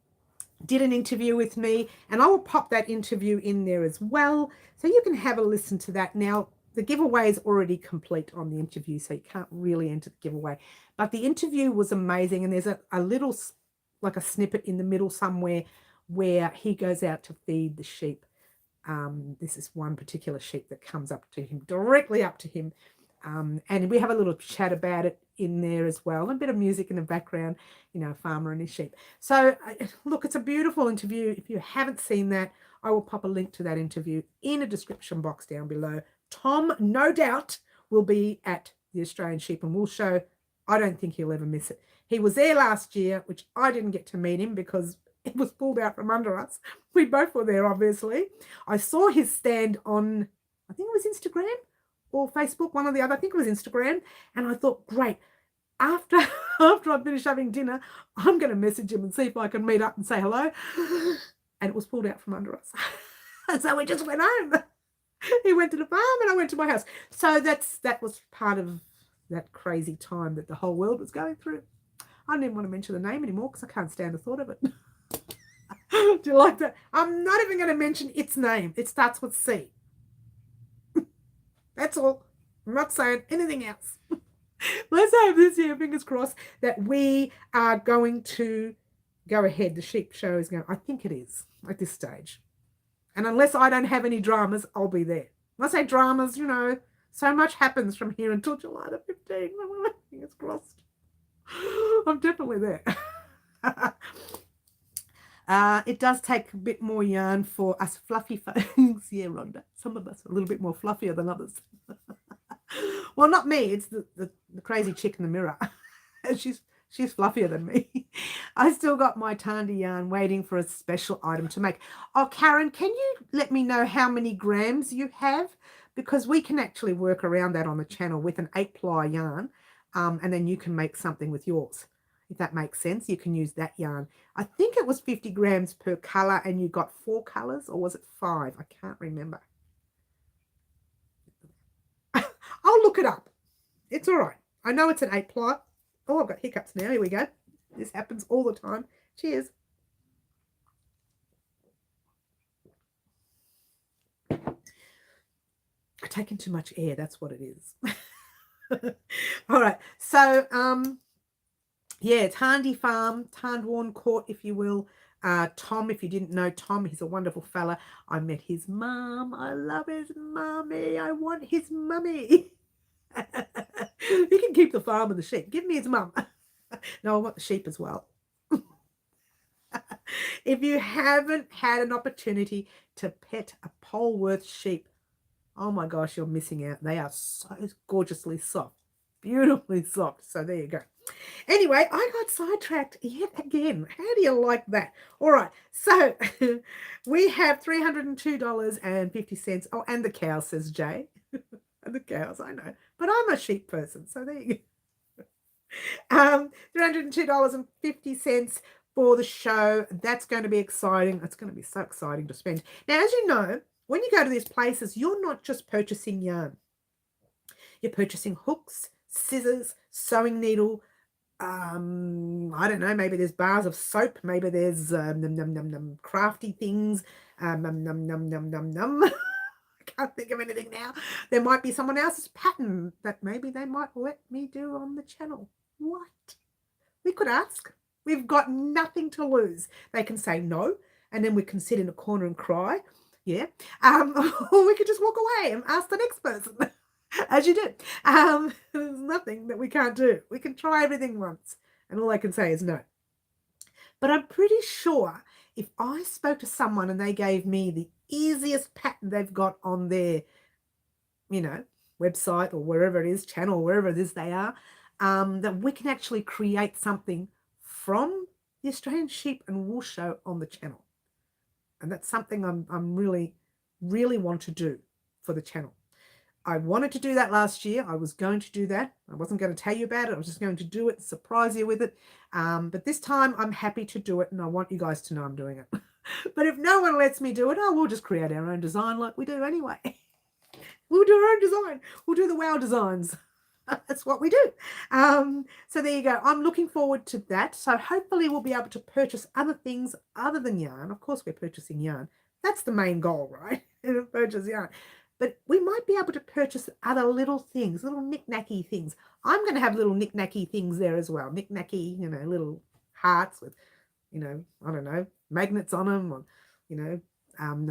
did an interview with me, and I will pop that interview in there as well, so you can have a listen to that. Now, the giveaway is already complete on the interview, so you can't really enter the giveaway. But the interview was amazing, and there's a little, like a snippet in the middle somewhere where he goes out to feed the sheep. This is one particular sheep that comes up to him, directly up to him. And we have a little chat about it in there as well. A bit of music in the background, you know, farmer and his sheep. So look, it's a beautiful interview. If you haven't seen that, I will pop a link to that interview in a description box down below. Tom, no doubt, will be at the Australian Sheep and Wool Show. I don't think he'll ever miss it. He was there last year, which I didn't get to meet him because it was pulled out from under us. We both were there, obviously. I saw his stand on, I think it was Instagram or Facebook, one or the other. I think it was Instagram. And I thought, great, after I finish having dinner, I'm going to message him and see if I can meet up and say hello. And it was pulled out from under us. And so we just went home. He went to the farm and I went to my house. So that was part of that crazy time that the whole world was going through. I don't even want to mention the name anymore because I can't stand the thought of it. Do you like that? I'm not even going to mention its name. It starts with C. That's all. I'm not saying anything else. Let's hope this year, fingers crossed, that we are going to go ahead. The sheep show is going, I think it is at this stage. And unless I don't have any dramas, I'll be there. When I say dramas, you know, so much happens from here until July the 15th. Fingers crossed. I'm definitely there. It does take a bit more yarn for us fluffy folks. Yeah, Rhonda. Some of us are a little bit more fluffier than others. Well, not me. It's the crazy chick in the mirror. She's fluffier than me. I still got my Tarndie yarn waiting for a special item to make. Oh, Karen, can you let me know how many grams you have? Because we can actually work around that on the channel with an 8-ply yarn. And then you can make something with yours. If that makes sense, you can use that yarn. I think it was 50 grams per colour and you got 4 colours, or was it 5? I can't remember. I'll look it up. It's all right. I know it's an 8-ply. Oh, I've got hiccups now. Here we go. This happens all the time. Cheers. I've taken too much air. That's what it is. All right. So, yeah, Tarndie Farm, Tarndwarn Court, if you will. Tom, if you didn't know Tom, he's a wonderful fella. I met his mum. I love his mummy. I want his mummy. He can keep the farm and the sheep. Give me his mum. No, I want the sheep as well. If you haven't had an opportunity to pet a Polworth sheep, oh my gosh, you're missing out. They are so gorgeously soft. Beautifully soft. So there you go. Anyway, I got sidetracked yet again. How do you like that? All right. So we have $302.50. Oh, and the cow, says Jay. And the cows, I know. But I'm a sheep person. So there you go. $302.50 for the show. That's going to be exciting. It's going to be so exciting to spend. Now, as you know, when you go to these places, you're not just purchasing yarn. You're purchasing hooks, scissors, sewing needle. I don't know, maybe there's bars of soap. Maybe there's crafty things. I can't think of anything now. There might be someone else's pattern that maybe they might let me do on the channel. What? We could ask. We've got nothing to lose. They can say no, and then we can sit in a corner and cry. Yeah. Or we could just walk away and ask the next person, as you do. There's nothing that we can't do. We can try everything once, and all I can say is no. But I'm pretty sure if I spoke to someone and they gave me the easiest pattern they've got on their, you know, website or wherever it is, channel, wherever it is they are, that we can actually create something from the Australian Sheep and Wool Show on the channel. And that's something I'm really, really want to do for the channel. I wanted to do that last year. I was going to do that. I wasn't going to tell you about it. I was just going to do it, surprise you with it. But this time I'm happy to do it, and I want you guys to know I'm doing it. But if no one lets me do it, we'll just create our own design like we do anyway. We'll do our own design. We'll do the wow designs. That's what we do. So there you go. I'm looking forward to that. So hopefully we'll be able to purchase other things other than yarn. Of course, we're purchasing yarn. That's the main goal, right? Purchase yarn. But we might be able to purchase other little things, little knick-knacky things. I'm going to have little knick-knacky things there as well. Knick-knacky, little hearts with, I don't know, magnets on them, or, I'm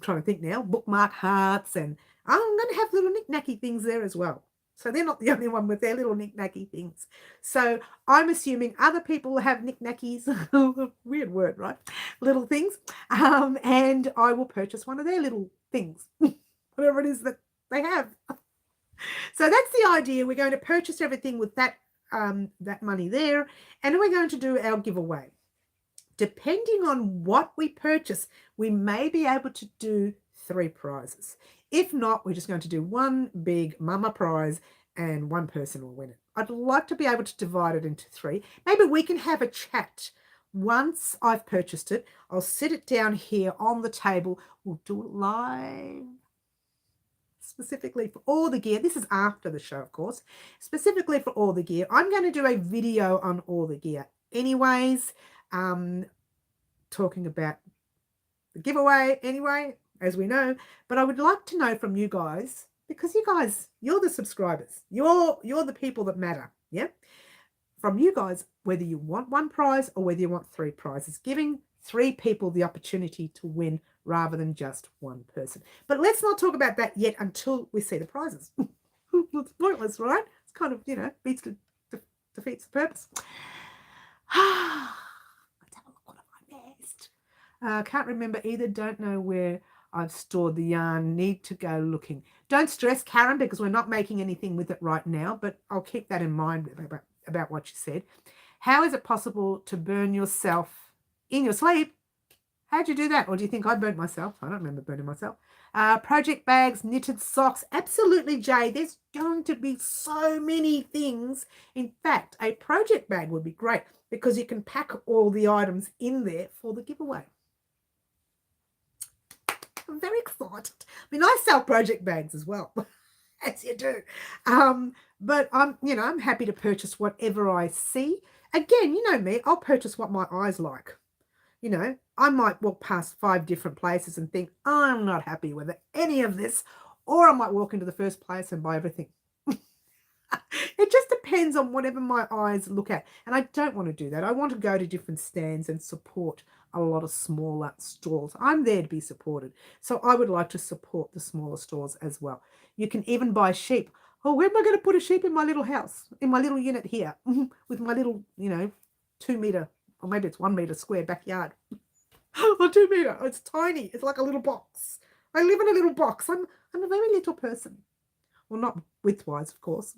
trying to think now, bookmark hearts, and I'm going to have little knick-knacky things there as well. So they're not the only one with their little knick-knacky things. So I'm assuming other people have knick-knackies, weird word, right? Little things, and I will purchase one of their little things, whatever it is that they have. So that's the idea. We're going to purchase everything with that money there, and we're going to do our giveaway. Depending on what we purchase, we may be able to do 3 prizes. If not, we're just going to do one big mama prize and one person will win it. I'd like to be able to divide it into 3. Maybe we can have a chat once I've purchased it. I'll sit it down here on the table. We'll do it live, specifically for all the gear. This is after the show, of course. Specifically for all the gear. I'm going to do a video on all the gear anyways, talking about the giveaway anyway, as we know. But I would like to know from you guys, because you guys, you're the subscribers. You're the people that matter, yeah? From you guys, whether you want 1 prize or whether you want 3 prizes, giving 3 people the opportunity to win rather than just 1 person. But let's not talk about that yet until we see the prizes. It's pointless, right? It's kind of, defeats the purpose. Let's have a look. What have I missed? Can't remember either. Don't know where I've stored the yarn. Need to go looking. Don't stress, Karen, because we're not making anything with it right now, but I'll keep that in mind about what you said. How is it possible to burn yourself in your sleep? How'd you do that? Or do you think I burnt myself? I don't remember burning myself. Project bags, knitted socks. Absolutely, Jay. There's going to be so many things. In fact, a project bag would be great because you can pack all the items in there for the giveaway. I'm very excited. I mean, I sell project bags as well, as you do. But I'm happy to purchase whatever I see. Again, you know me, I'll purchase what my eyes like. I might walk past 5 different places and think, I'm not happy with any of this. Or I might walk into the first place and buy everything. It just depends on whatever my eyes look at. And I don't want to do that. I want to go to different stands and support a lot of smaller stalls. I'm there to be supported. So I would like to support the smaller stores as well. You can even buy sheep. Oh, where am I going to put a sheep in my little house? In my little unit here with my little, 2 meter, or maybe it's 1 meter square backyard. Or 2 meter. It's tiny. It's like a little box. I live in a little box. I'm a very little person. Well, not width-wise, of course.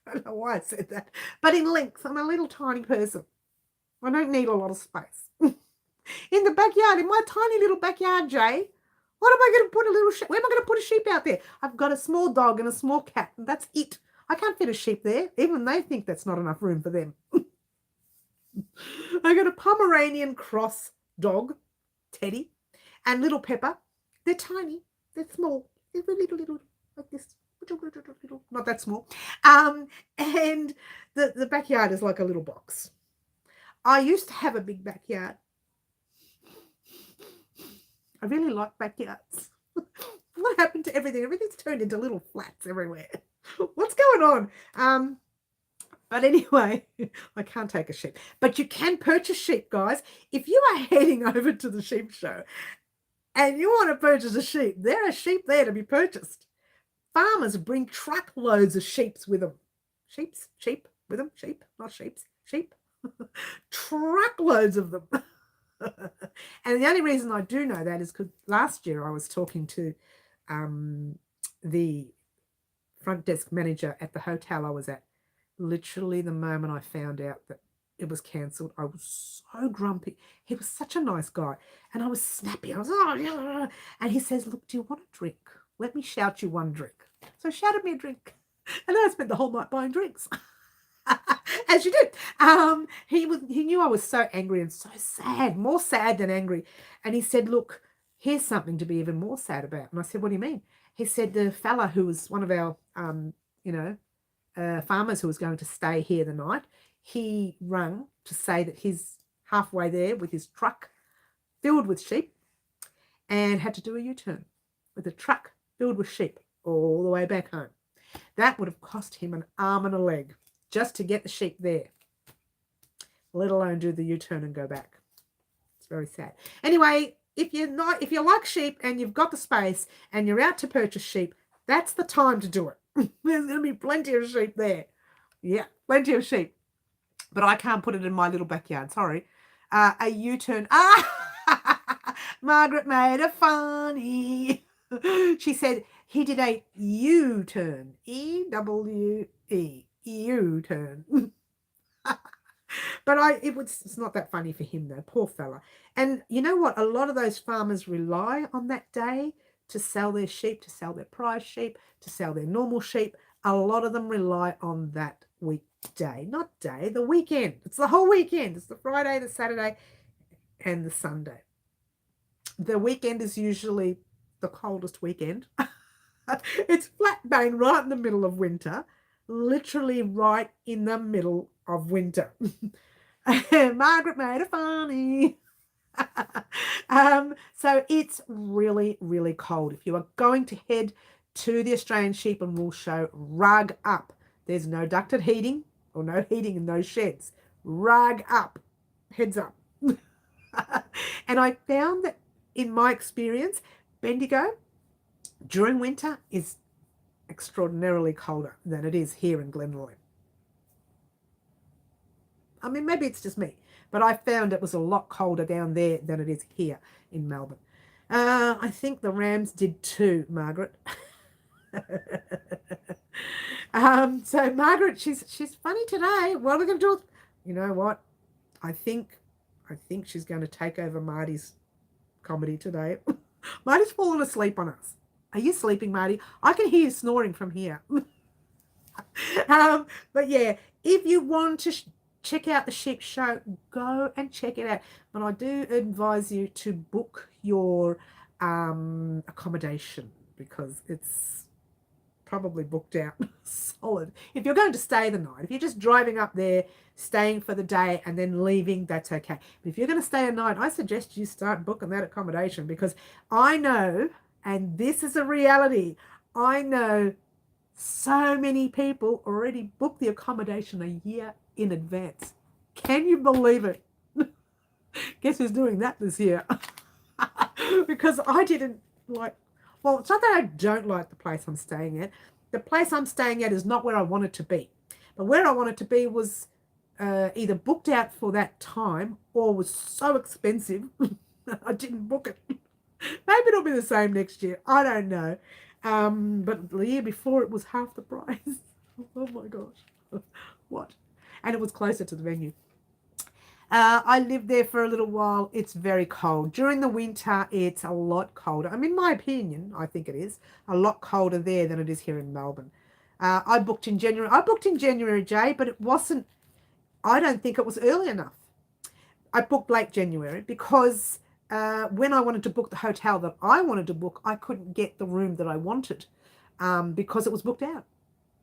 I don't know why I said that. But in length, I'm a little tiny person. I don't need a lot of space. In the backyard, in my tiny little backyard, Jay, what am I going to put a little sheep? Where am I going to put a sheep out there? I've got a small dog and a small cat, and that's it. I can't fit a sheep there. Even they think that's not enough room for them. I got a Pomeranian cross dog, Teddy, and little Pepper. They're tiny. They're small. They're little, like this. Not that small. And the backyard is like a little box. I used to have a big backyard. I really like backyards. What happened to everything? Everything's turned into little flats everywhere. What's going on? But anyway, I can't take a sheep. But you can purchase sheep, guys. If you are heading over to the sheep show and you want to purchase a sheep, there are sheep there to be purchased. Farmers bring truckloads of sheep with them. Sheep with them? Sheep, not sheeps. Sheep. Truckloads of them. And the only reason I do know that is because last year I was talking to the front desk manager at the hotel I was at. Literally the moment I found out that it was cancelled, I was so grumpy. He was such a nice guy, and I was snappy. I was, oh, yeah. And he says, look, do you want a drink? Let me shout you one drink. So he shouted me a drink. And then I spent the whole night buying drinks. As you do. He knew I was so angry and so sad, more sad than angry. And he said, look, here's something to be even more sad about. And I said, what do you mean? He said, the fella who was one of our, farmers who was going to stay here the night, he rang to say that he's halfway there with his truck filled with sheep and had to do a U-turn with a truck filled with sheep all the way back home. That would have cost him an arm and a leg just to get the sheep there, let alone do the U-turn and go back. It's very sad. Anyway, if you like sheep and you've got the space and you're out to purchase sheep, that's the time to do it. There's going to be plenty of sheep there. Yeah, plenty of sheep. But I can't put it in my little backyard. Sorry. A U-turn. Margaret made a funny. She said he did a U-turn. E-W-E. U-turn. But it's not that funny for him though, poor fella. And you know what? A lot of those farmers rely on that day to sell their sheep, to sell their prize sheep, to sell their normal sheep. A lot of them rely on that weekday, not day, the weekend. It's the whole weekend. It's the Friday, the Saturday, and the Sunday. The weekend is usually the coldest weekend. It's flat bang right in the middle of winter, literally right in the middle of winter. Margaret made a funny. So it's really, really cold. If you are going to head to the Australian Sheep and Wool Show, rug up. There's no ducted heating or no heating in those sheds. Rug up. Heads up. And I found that in my experience, Bendigo during winter is extraordinarily colder than it is here in Glenroy. I mean, maybe it's just me, but I found it was a lot colder down there than it is here in Melbourne. I think the Rams did too, Margaret. So Margaret, she's funny today. What are we going to do? You know what? I think she's going to take over Marty's comedy today. Marty's fallen asleep on us. Are you sleeping, Marty? I can hear you snoring from here. But yeah, if you want to check out the sheep show, go and check it out. But I do advise you to book your accommodation because it's probably booked out solid. If you're going to stay the night, if you're just driving up there, staying for the day and then leaving, that's okay. But if you're going to stay a night, I suggest you start booking that accommodation because I know, and this is a reality, I know so many people already booked the accommodation a year in advance. Can you believe it? Guess who's doing that this year? Because I didn't like, well, it's not that I don't like the place I'm staying at. The place I'm staying at is not where I want it to be. But where I wanted to be was either booked out for that time or was so expensive I didn't book it. Maybe it'll be the same next year. I don't know. But the year before it was half the price. Oh my gosh. What? And it was closer to the venue. I lived there for a little while. It's very cold. During the winter, it's a lot colder. I mean, in my opinion, I think it is a lot colder there than it is here in Melbourne. I booked in January. I booked in January, Jay, but it wasn't, I don't think it was early enough. I booked late January because when I wanted to book the hotel that I wanted to book, I couldn't get the room that I wanted because it was booked out.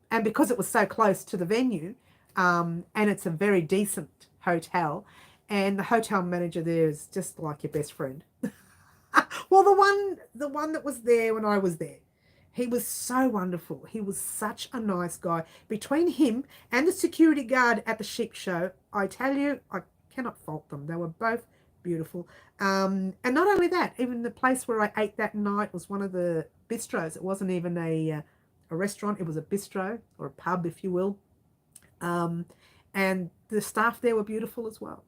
And because it was so close to the venue, and it's a very decent hotel, and the hotel manager there is just like your best friend. Well, the one that was there when I was there, he was so wonderful. He was such a nice guy. Between him and the security guard at the sheep show, I tell you, I cannot fault them. They were both beautiful. And not only that, even the place where I ate that night was one of the bistros. It wasn't even a restaurant. It was a bistro or a pub, if you will. And the staff there were beautiful as well.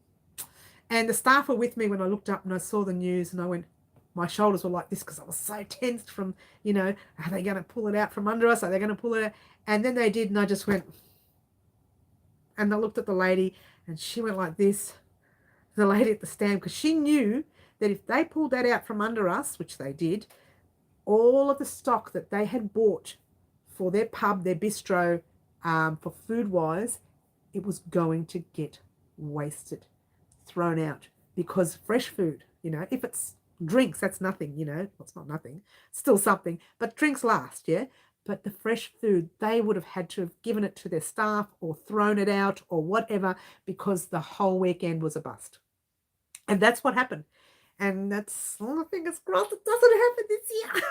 And the staff were with me when I looked up and I saw the news and I went, my shoulders were like this because I was so tensed from, you know, are they going to pull it out from under us? Are they going to pull it out? And then they did, and I just went, and I looked at the lady, and she went like this, the lady at the stand, because she knew that if they pulled that out from under us, which they did, all of the stock that they had bought for their pub, their bistro, for food-wise, it was going to get wasted, thrown out, because fresh food, you know, if it's drinks, that's nothing, you know, well, it's not nothing, still something, but drinks last, yeah. But the fresh food, they would have had to have given it to their staff or thrown it out or whatever, because the whole weekend was a bust. And that's what happened. And that's, oh, fingers crossed, it doesn't happen this year.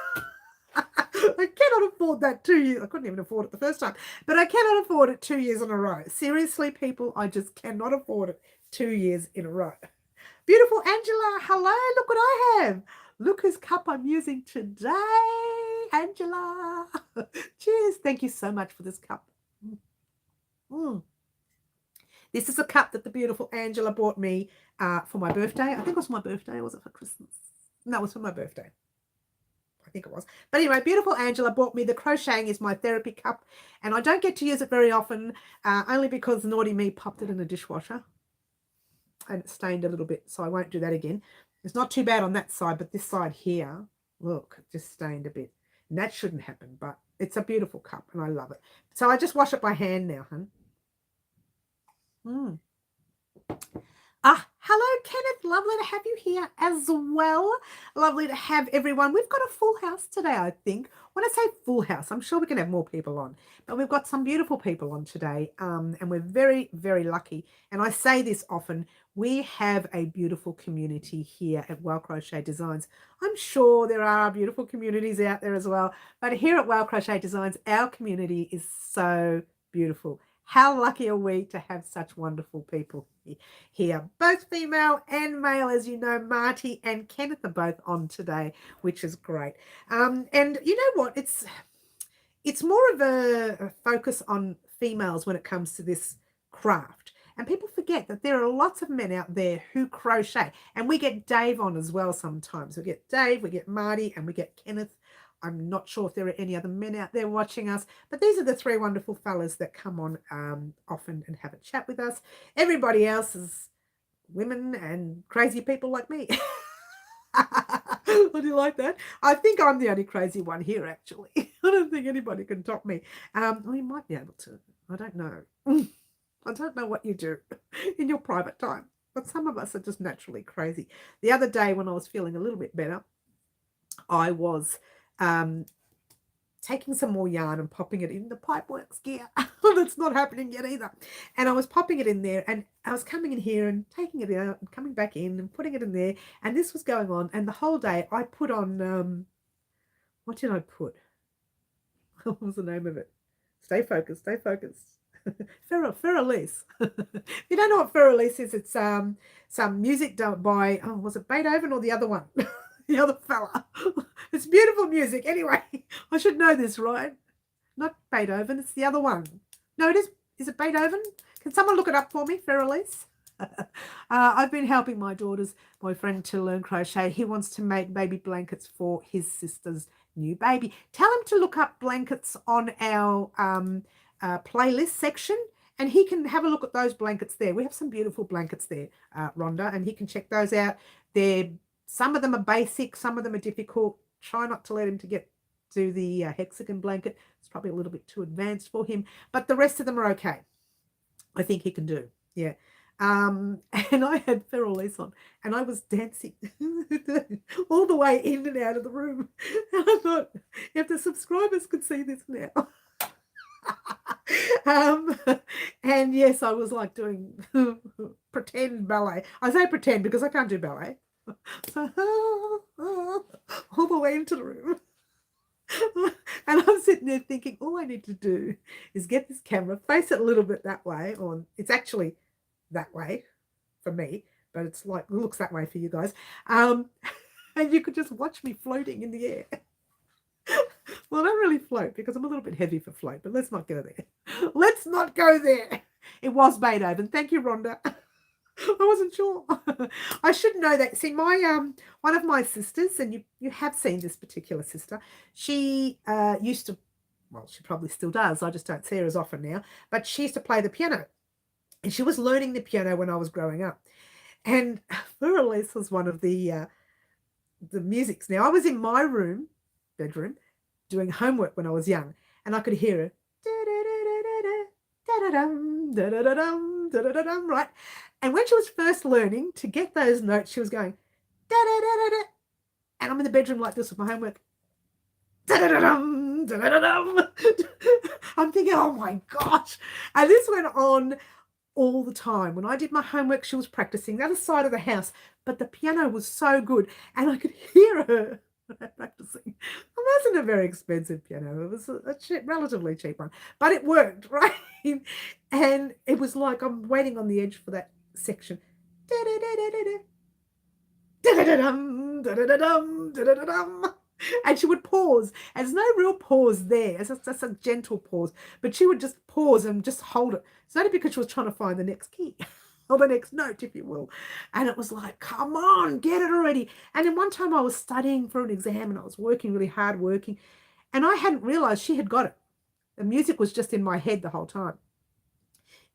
I cannot afford that 2 years. I couldn't even afford it the first time, but I cannot afford it 2 years in a row. Seriously, people, I just cannot afford it 2 years in a row. Beautiful Angela, hello, look what I have. Look whose cup I'm using today, Angela. Cheers, thank you so much for this cup. This is a cup that the beautiful Angela bought me for my birthday. I think it was my birthday, or was it for Christmas? No, it was for my birthday. I think it was. But anyway, beautiful Angela bought me the Crocheting is My Therapy cup, and I don't get to use it very often, only because naughty me popped it in a dishwasher and it stained a little bit, so I won't do that again. It's not too bad on that side, but this side here, look, it just stained a bit. And that shouldn't happen, but it's a beautiful cup and I love it. So I just wash it by hand now, hun. Hello, Kenneth. Lovely to have you here as well. Lovely to have everyone. We've got a full house today, I think. When I say full house, I'm sure we can have more people on, but we've got some beautiful people on today, and we're very, very lucky. And I say this often, we have a beautiful community here at Well Crochet Designs. I'm sure there are beautiful communities out there as well, but here at Well Crochet Designs, our community is so beautiful. How lucky are we to have such wonderful people here, both female and male. As you know, Marty and Kenneth are both on today, which is great. And you know what? It's more of a focus on females when it comes to this craft. And people forget that there are lots of men out there who crochet. And we get Dave on as well sometimes. We get Dave, we get Marty, and we get Kenneth. I'm not sure if there are any other men out there watching us, but these are the three wonderful fellas that come on often and have a chat with us. Everybody else is women and crazy people like me. Would you like that? I think I'm the only crazy one here, actually. I don't think anybody can top me. We might be able to. I don't know. I don't know what you do in your private time, but some of us are just naturally crazy. The other day when I was feeling a little bit better, I was taking some more yarn and popping it in the Pipeworks gear. That's not happening yet either. And I was popping it in there, and I was coming in here and taking it out and coming back in and putting it in there. And this was going on. And the whole day I put on, what did I put? What was the name of it? Stay focused, stay focused. Ferrelise. If you don't know what Ferrelise is, it's some music done by, oh, was it Beethoven or the other one? The other fella. It's beautiful music. Anyway, I should know this, right? Not Beethoven, it's the other one. No, it is. Is it Beethoven? Can someone look it up for me, Ferrelise? I've been helping my daughter's boyfriend to learn crochet. He wants to make baby blankets for his sister's new baby. Tell him to look up blankets on our playlist section, and he can have a look at those blankets there. We have some beautiful blankets there, Rhonda, and he can check those out. Some of them are basic, some of them are difficult. Try not to let him to get to the hexagon blanket. It's probably a little bit too advanced for him, but the rest of them are okay. I think he can do, yeah. And I had Ferrelise on, and I was dancing all the way in and out of the room. And I thought, if the subscribers could see this now. And yes, I was like doing pretend ballet. I say pretend because I can't do ballet. So all the way into the room. And I'm sitting there thinking, all I need to do is get this camera, face it a little bit that way, or it's actually that way for me, but it's like it looks that way for you guys. And you could just watch me floating in the air. Well, I don't really float because I'm a little bit heavy for float, but let's not go there. Let's not go there. It was Beethoven. Thank you, Rhonda. I wasn't sure. I should know that. See, my one of my sisters, and you have seen this particular sister, she used to, well, she probably still does. I just don't see her as often now. But she used to play the piano, and she was learning the piano when I was growing up. And Release was one of the musics. Now I was in my bedroom, doing homework when I was young, and I could hear her. Right? And when she was first learning to get those notes, she was going, da da da da da. And I'm in the bedroom like this with my homework. Da da da dum, da da da dum. I'm thinking, oh my gosh. And this went on all the time. When I did my homework, she was practicing the other side of the house, but the piano was so good, and I could hear her practicing. It wasn't a very expensive piano. It was a cheap, relatively cheap one, but it worked, right? And it was like I'm waiting on the edge for that section. And she would pause. And there's no real pause there. It's just a gentle pause. But she would just pause and just hold it. It's only because she was trying to find the next key or the next note, if you will. And it was like, come on, get it already. And then one time I was studying for an exam and I was working really hard, and I hadn't realized she had got it. The music was just in my head the whole time.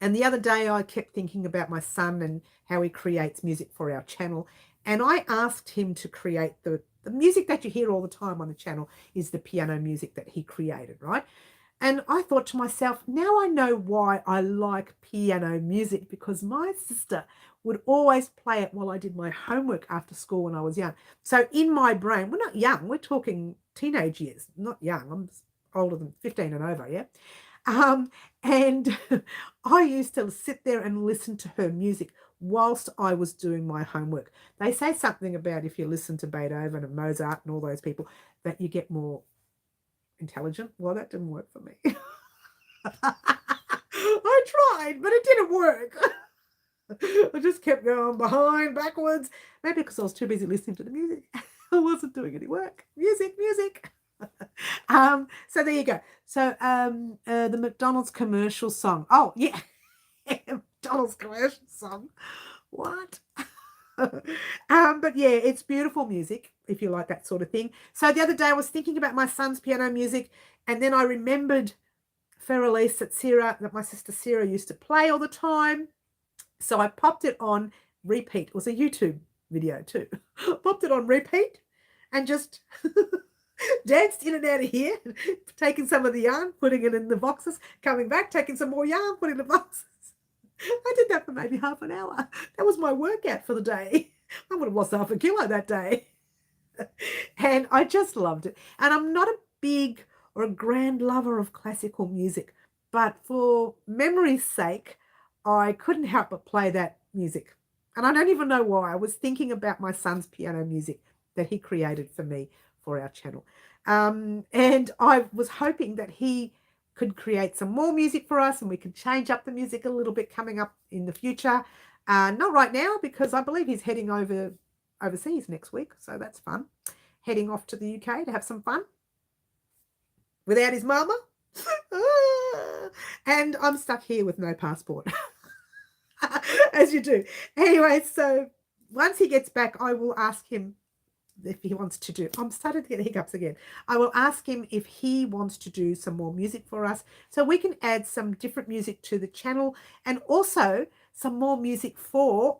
And the other day I kept thinking about my son and how he creates music for our channel. And I asked him to create the music that you hear all the time on the channel is the piano music that he created, right? And I thought to myself, now I know why I like piano music, because my sister would always play it while I did my homework after school when I was young. So in my brain, we're not young, we're talking teenage years, not young. I'm older than 15 and over, yeah? And I used to sit there and listen to her music whilst I was doing my homework. They say something about if you listen to Beethoven and Mozart and all those people, that you get more intelligent. Well, that didn't work for me. I tried, but it didn't work. I just kept going backwards. Maybe because I was too busy listening to the music. I wasn't doing any work. Music. So there you go. So the McDonald's commercial song. Oh, yeah. McDonald's commercial song. What? But yeah, it's beautiful music if you like that sort of thing. So the other day I was thinking about my son's piano music, and then I remembered Feralise that my sister Sarah used to play all the time. So I popped it on repeat. It was a YouTube video too. Popped it on repeat and just danced in and out of here, taking some of the yarn, putting it in the boxes, coming back, taking some more yarn, putting it in the boxes. I did that for maybe half an hour. That was my workout for the day. I would have lost half a kilo that day. And I just loved it. And I'm not a big or a grand lover of classical music, but for memory's sake, I couldn't help but play that music. And I don't even know why. I was thinking about my son's piano music that he created for me for our channel. And I was hoping that he could create some more music for us and we could change up the music a little bit coming up in the future. Not right now, because I believe he's heading overseas next week. So that's fun. Heading off to the UK to have some fun without his mama. And I'm stuck here with no passport. As you do. Anyway, so once he gets back, I will ask him if he wants to do, I'm starting to get hiccups again. I will ask him if he wants to do some more music for us so we can add some different music to the channel, and also some more music for,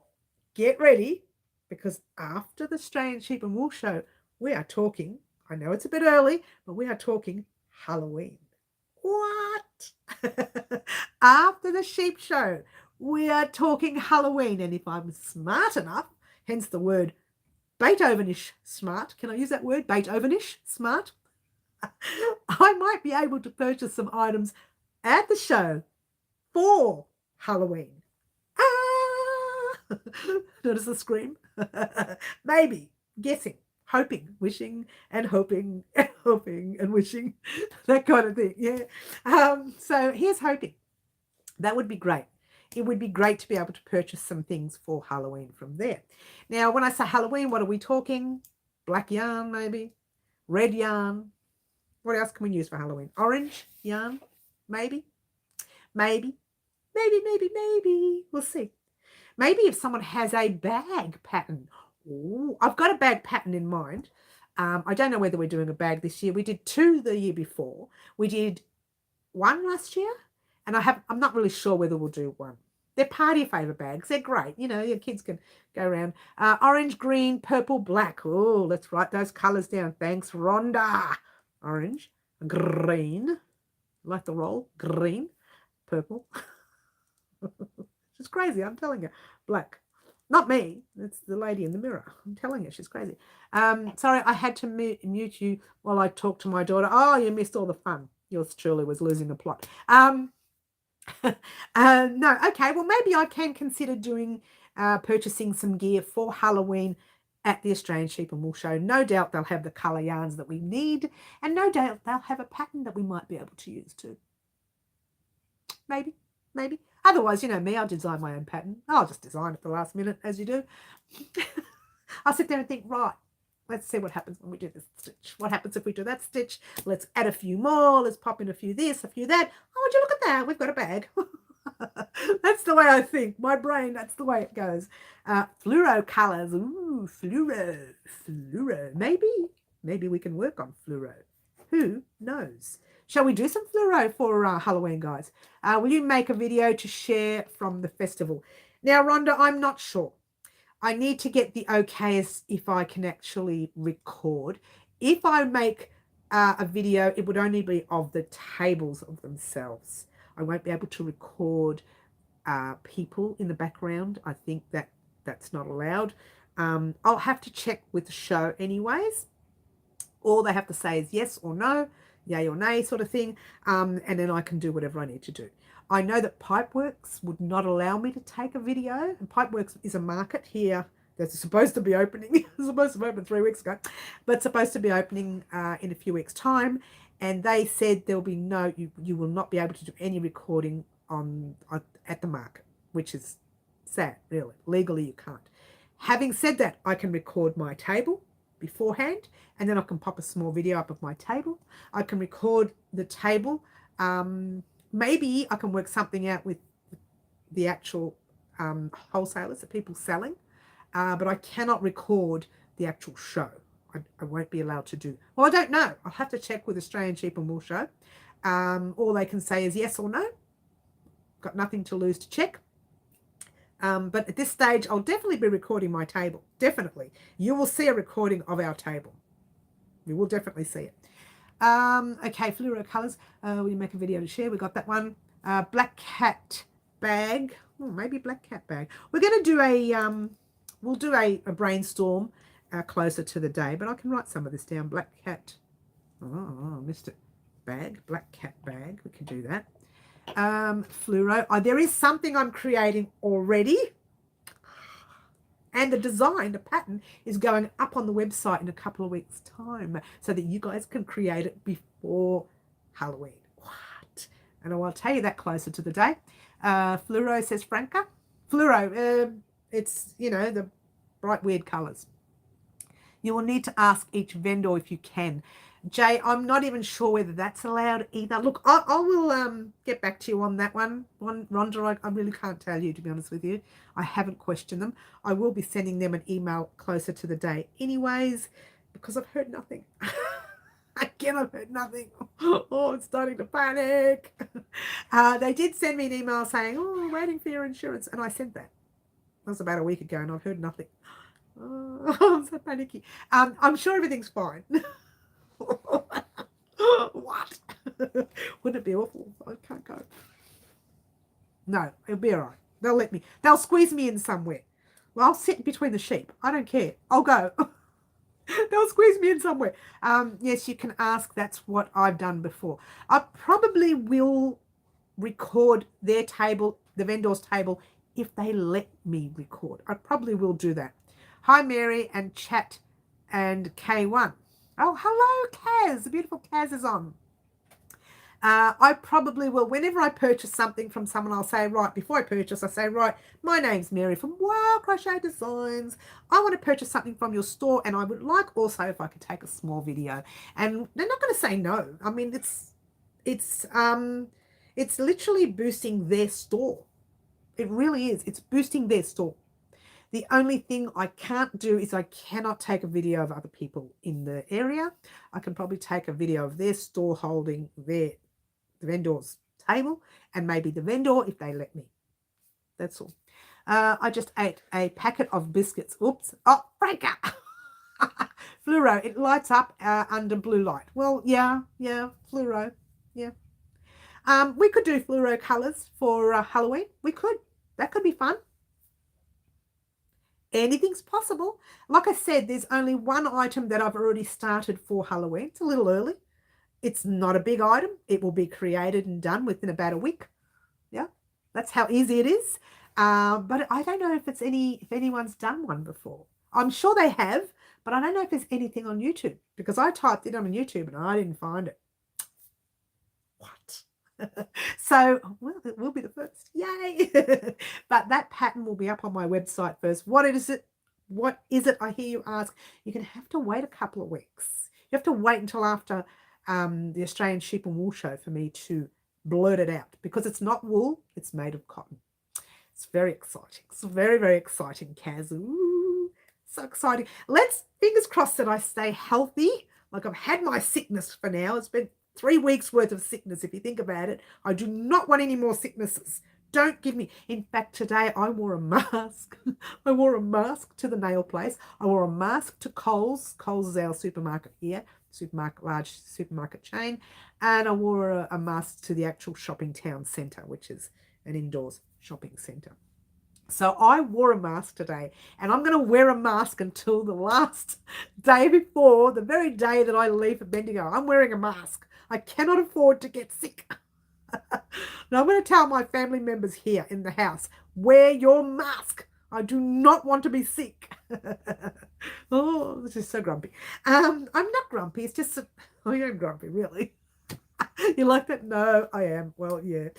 get ready, because after the Australian Sheep and Wool show, we are talking, I know it's a bit early, but we are talking Halloween. What? After the sheep show, we are talking Halloween. And if I'm smart enough, hence the word Beethovenish smart. Can I use that word? Beethovenish smart. I might be able to purchase some items at the show for Halloween. Ah! Notice the scream? Maybe. Guessing. Hoping. Wishing and hoping and hoping and wishing. That kind of thing. Yeah. So here's hoping. That would be great. It would be great to be able to purchase some things for Halloween from there. Now, when I say Halloween, what are we talking? Black yarn, maybe? Red yarn? What else can we use for Halloween? Orange yarn? Maybe? Maybe. We'll see. Maybe if someone has a bag pattern. Ooh, I've got a bag pattern in mind. I don't know whether we're doing a bag this year. We did 2 the year before. We did 1 last year, and I'm not really sure whether we'll do 1. They're party favor bags. They're great. You know, your kids can go around. Orange, green, purple, black. Oh, let's write those colors down. Thanks, Rhonda. Orange, green. Like the roll. Green, purple. She's crazy, I'm telling you. Black. Not me. It's the lady in the mirror. I'm telling you, she's crazy. Sorry, I had to mute you while I talked to my daughter. Oh, you missed all the fun. Yours truly was losing the plot. No, okay. Well, maybe I can consider doing purchasing some gear for Halloween at the Australian Sheep and Wool Show. No doubt they'll have the colour yarns that we need, and no doubt they'll have a pattern that we might be able to use too. Maybe. Otherwise, you know me, I'll design my own pattern. I'll just design it at the last minute, as you do. I'll sit there and think, right, let's see what happens when we do this stitch. What happens if we do that stitch? Let's add a few more. Let's pop in a few this, a few that. Oh, would you look at that? We've got a bag. That's the way I think. My brain, that's the way it goes. Fluoro colours. Ooh, fluoro. Maybe we can work on fluoro. Who knows? Shall we do some fluoro for Halloween, guys? Will you make a video to share from the festival? Now, Rhonda, I'm not sure. I need to get the okays if I can actually record. If I make a video, it would only be of the tables of themselves. I won't be able to record people in the background. I think that's not allowed. I'll have to check with the show anyways. All they have to say is yes or no, yay or nay sort of thing, and then I can do whatever I need to do. I know that Pipeworks would not allow me to take a video, and Pipeworks is a market here that's supposed to be opening. It's supposed to be open 3 weeks ago, but supposed to be opening in a few weeks' time, and they said there'll be no, you will not be able to do any recording at the market, which is sad, really. Legally, you can't. Having said that, I can record my table beforehand, and then I can pop a small video up of my table. I can record the table. Maybe I can work something out with the actual wholesalers, the people selling, but I cannot record the actual show. I won't be allowed to do. Well, I don't know. I'll have to check with Australian Sheep and Wool Show. All they can say is yes or no. Got nothing to lose to check. But at this stage, I'll definitely be recording my table. Definitely. You will see a recording of our table. You will definitely see it. Okay, fluoro colours. We make a video to share. We got that one. Black cat bag. Oh, maybe black cat bag. We're going to do we'll do a brainstorm closer to the day, but I can write some of this down. Black cat. Oh, I missed it. Bag. Black cat bag. We can do that. Fluoro. There is something I'm creating already, and the design, the pattern, is going up on the website in a couple of weeks' time so that you guys can create it before Halloween. What? And I'll tell you that closer to the day. Fluoro, says Franca. Fluoro, it's, you know, the bright weird colours. You will need to ask each vendor if you can. Jay, I'm not even sure whether that's allowed either. Look, I will get back to you on that one. Rhonda, I really can't tell you, to be honest with you. I haven't questioned them. I will be sending them an email closer to the day anyways, because I've heard nothing. Again, I've heard nothing. Oh, it's starting to panic. They did send me an email saying, oh, waiting for your insurance, and I sent that. That was about a week ago, and I've heard nothing. Oh, I'm so panicky. I'm sure everything's fine. What? Wouldn't it be awful? I can't go. No, it'll be all right. They'll squeeze me in somewhere. Well, I'll sit between the sheep. I don't care. I'll go. They'll squeeze me in somewhere. Yes, you can ask. That's what I've done before. I probably will record their table, the vendor's table, if they let me record. I probably will do that. Hi, Mary and Chat and K1. Oh, hello, Kaz. The beautiful Kaz is on. I probably will, whenever I purchase something from someone, I'll say, right, before I purchase, I say, right, my name's Mary from Wild Crochet Designs. I want to purchase something from your store, and I would like also if I could take a small video. And they're not going to say no. I mean, it's literally boosting their store. It really is. It's boosting their store. The only thing I can't do is I cannot take a video of other people in the area. I can probably take a video of their store holding the vendor's table and maybe the vendor if they let me. That's all. I just ate a packet of biscuits. Oops. Oh, Franca! Fluoro. It lights up under blue light. Well, yeah, fluoro. Yeah. We could do fluoro colours for Halloween. We could. That could be fun. Anything's possible. Like I said, there's only one item that I've already started for Halloween. It's a little early. It's not a big item. It will be created and done within about a week. Yeah, that's how easy it is. But I don't know if anyone's done one before. I'm sure they have, but I don't know if there's anything on YouTube because I typed it on YouTube and I didn't find it. What? So, well, it will be the first. Yay! But that pattern will be up on my website first. What is it? What is it? I hear you ask. You're going to have to wait a couple of weeks. You have to wait until after the Australian Sheep and Wool Show for me to blurt it out because it's not wool. It's made of cotton. It's very exciting. It's very, very exciting, Kaz. Ooh, so exciting. Fingers crossed that I stay healthy. Like I've had my sickness for now. It's been 3 weeks worth of sickness, if you think about it. I do not want any more sicknesses. Don't give me. In fact, today I wore a mask. I wore a mask to the nail place. I wore a mask to Coles. Coles is our supermarket here, large supermarket chain. And I wore a mask to the actual shopping town centre, which is an indoors shopping centre. So I wore a mask today, and I'm going to wear a mask until the last day before, the very day that I leave for Bendigo. I'm wearing a mask. I cannot afford to get sick. Now I'm going to tell my family members here in the house, wear your mask. I do not want to be sick. Oh, this is so grumpy. I'm not grumpy. It's just, I am grumpy, really. You like that? No, I am. Well, yeah.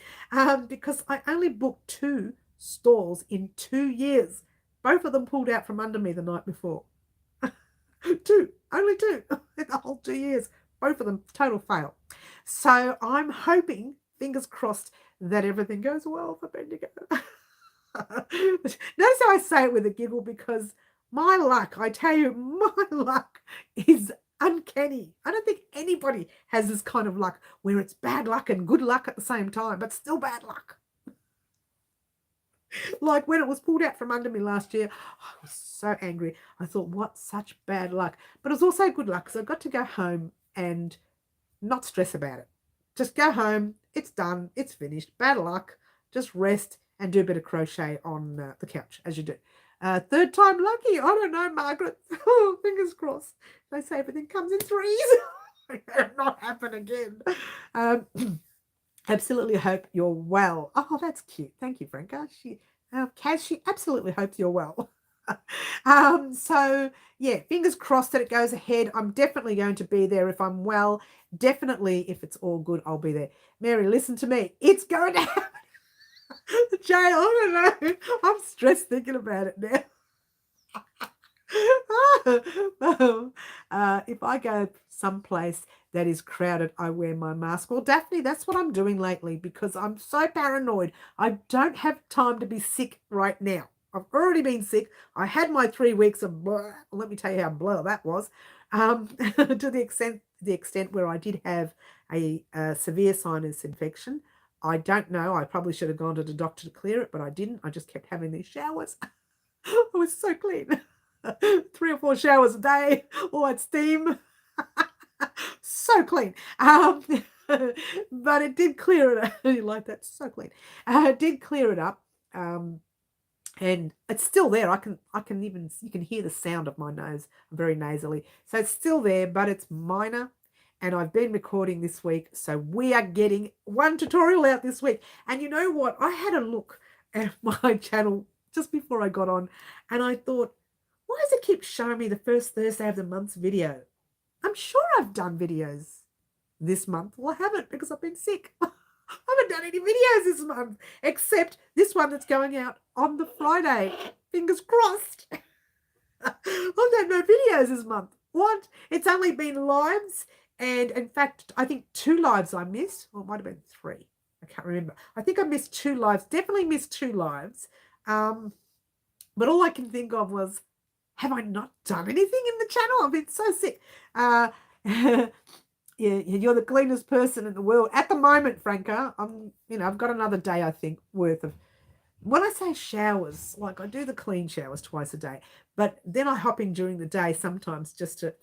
Because I only booked 2 stalls in 2 years. Both of them pulled out from under me the night before. 2, only 2 in the whole 2 years. Both of them total fail. So I'm hoping, fingers crossed, that everything goes well for Bendigo. Notice how I say it with a giggle because my luck, I tell you, my luck is uncanny. I don't think anybody has this kind of luck where it's bad luck and good luck at the same time, but still bad luck. Like when it was pulled out from under me last year, I was so angry. I thought, what such bad luck. But it was also good luck because I got to go home and not stress about it. Just go home. It's done. It's finished. Bad luck. Just rest and do a bit of crochet on the couch as you do. 3rd time lucky. I don't know, Margaret. Oh, fingers crossed. They say everything comes in 3s. It'll not happen again. Absolutely hope you're well. Oh, that's cute. Thank you, Franca. Kaz, she absolutely hopes you're well. So yeah, fingers crossed that it goes ahead. I'm definitely going to be there if I'm well. Definitely, if it's all good, I'll be there. Mary, listen to me. It's going to happen. Jay, I don't know. I'm stressed thinking about it now. If I go someplace that is crowded, I wear my mask. Well, Daphne, that's what I'm doing lately because I'm so paranoid. I don't have time to be sick right now. I've already been sick. I had my 3 weeks of blah. Let me tell you how blah that was. To the extent where I did have a severe sinus infection. I don't know. I probably should have gone to the doctor to clear it, but I didn't. I just kept having these showers. I was so clean. 3 or 4 showers a day, all that steam. So clean. But it did clear it up. You like that? So clean. It did clear it up. And it's still there. You can hear the sound of my nose. I'm very nasally. So it's still there, but it's minor. And I've been recording this week. So we are getting 1 tutorial out this week. And you know what? I had a look at my channel just before I got on. And I thought, why does it keep showing me the first Thursday of the month's video? I'm sure I've done videos this month. Well, I haven't because I've been sick. I haven't done any videos this month, except this one that's going out on the Friday. Fingers crossed. I've done no videos this month. What? It's only been lives. And in fact, I think 2 lives I missed. Well, it might have been 3. I can't remember. I think I missed 2 lives. Definitely missed 2 lives. But all I can think of was, have I not done anything in the channel? I've been so sick. Yeah, you're the cleanest person in the world at the moment, Franca. I've got another day, I think, worth of. When I say showers, like I do the clean showers twice a day, but then I hop in during the day sometimes just to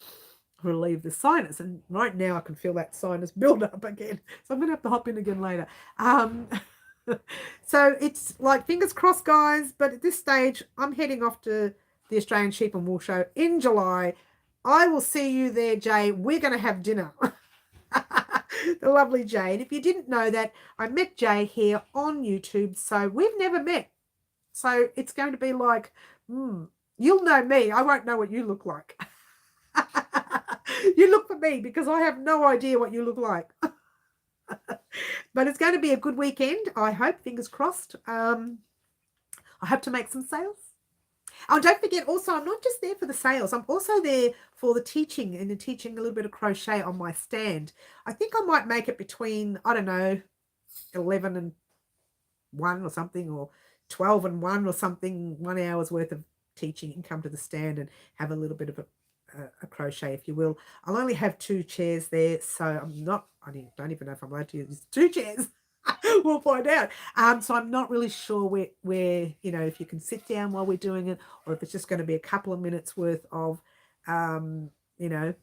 relieve the sinus. And right now I can feel that sinus build up again. So I'm going to have to hop in again later. So it's like fingers crossed, guys. But at this stage, I'm heading off to the Australian Sheep and Wool Show in July. I will see you there, Jay. We're going to have dinner. The lovely Jay. And if you didn't know that, I met Jay here on YouTube. So we've never met. So it's going to be like, you'll know me. I won't know what you look like. You look for me because I have no idea what you look like. But it's going to be a good weekend. I hope, fingers crossed. I hope to make some sales. Oh, don't forget also, I'm not just there for the sales. I'm also there for the teaching and teaching a little bit of crochet on my stand. I think I might make it between, I don't know, 11 and 1 or something, or 12 and 1 or something, 1 hour's worth of teaching, and come to the stand and have a little bit of a crochet, if you will. I'll only have 2 chairs there, so I don't even know if I'm allowed to use 2 chairs. We'll find out. So I'm not really sure where if you can sit down while we're doing it, or if it's just going to be a couple of minutes worth of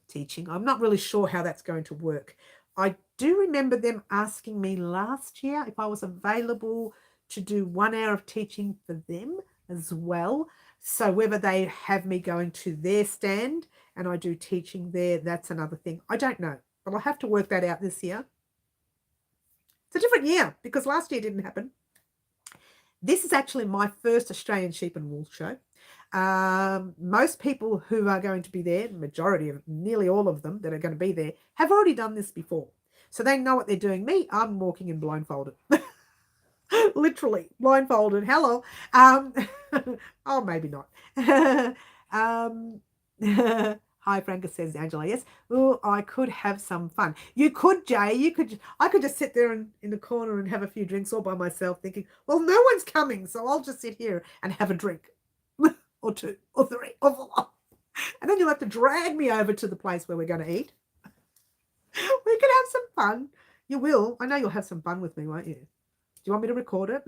teaching. I'm not really sure how that's going to work. I do remember them asking me last year if I was available to do 1 hour of teaching for them as well. So whether they have me going to their stand and I do teaching there, that's another thing. I don't know, but I'll have to work that out this year. It's a different year because last year didn't happen. This is actually my first Australian Sheep and Wool Show. Most people who are going to be there, majority of nearly all of them that are going to be there, have already done this before. So they know what they're doing. Me, I'm walking in blindfolded. Literally blindfolded. Hello. Oh, maybe not. Hi, Franca, says Angela. Yes. Oh, I could have some fun. You could, Jay. I could just sit there in the corner and have a few drinks all by myself, thinking, well, no one's coming, so I'll just sit here and have a drink, or 2, or 3, or 4, and then you'll have to drag me over to the place where we're going to eat. We can have some fun. You will. I know you'll have some fun with me, won't you? Do you want me to record it?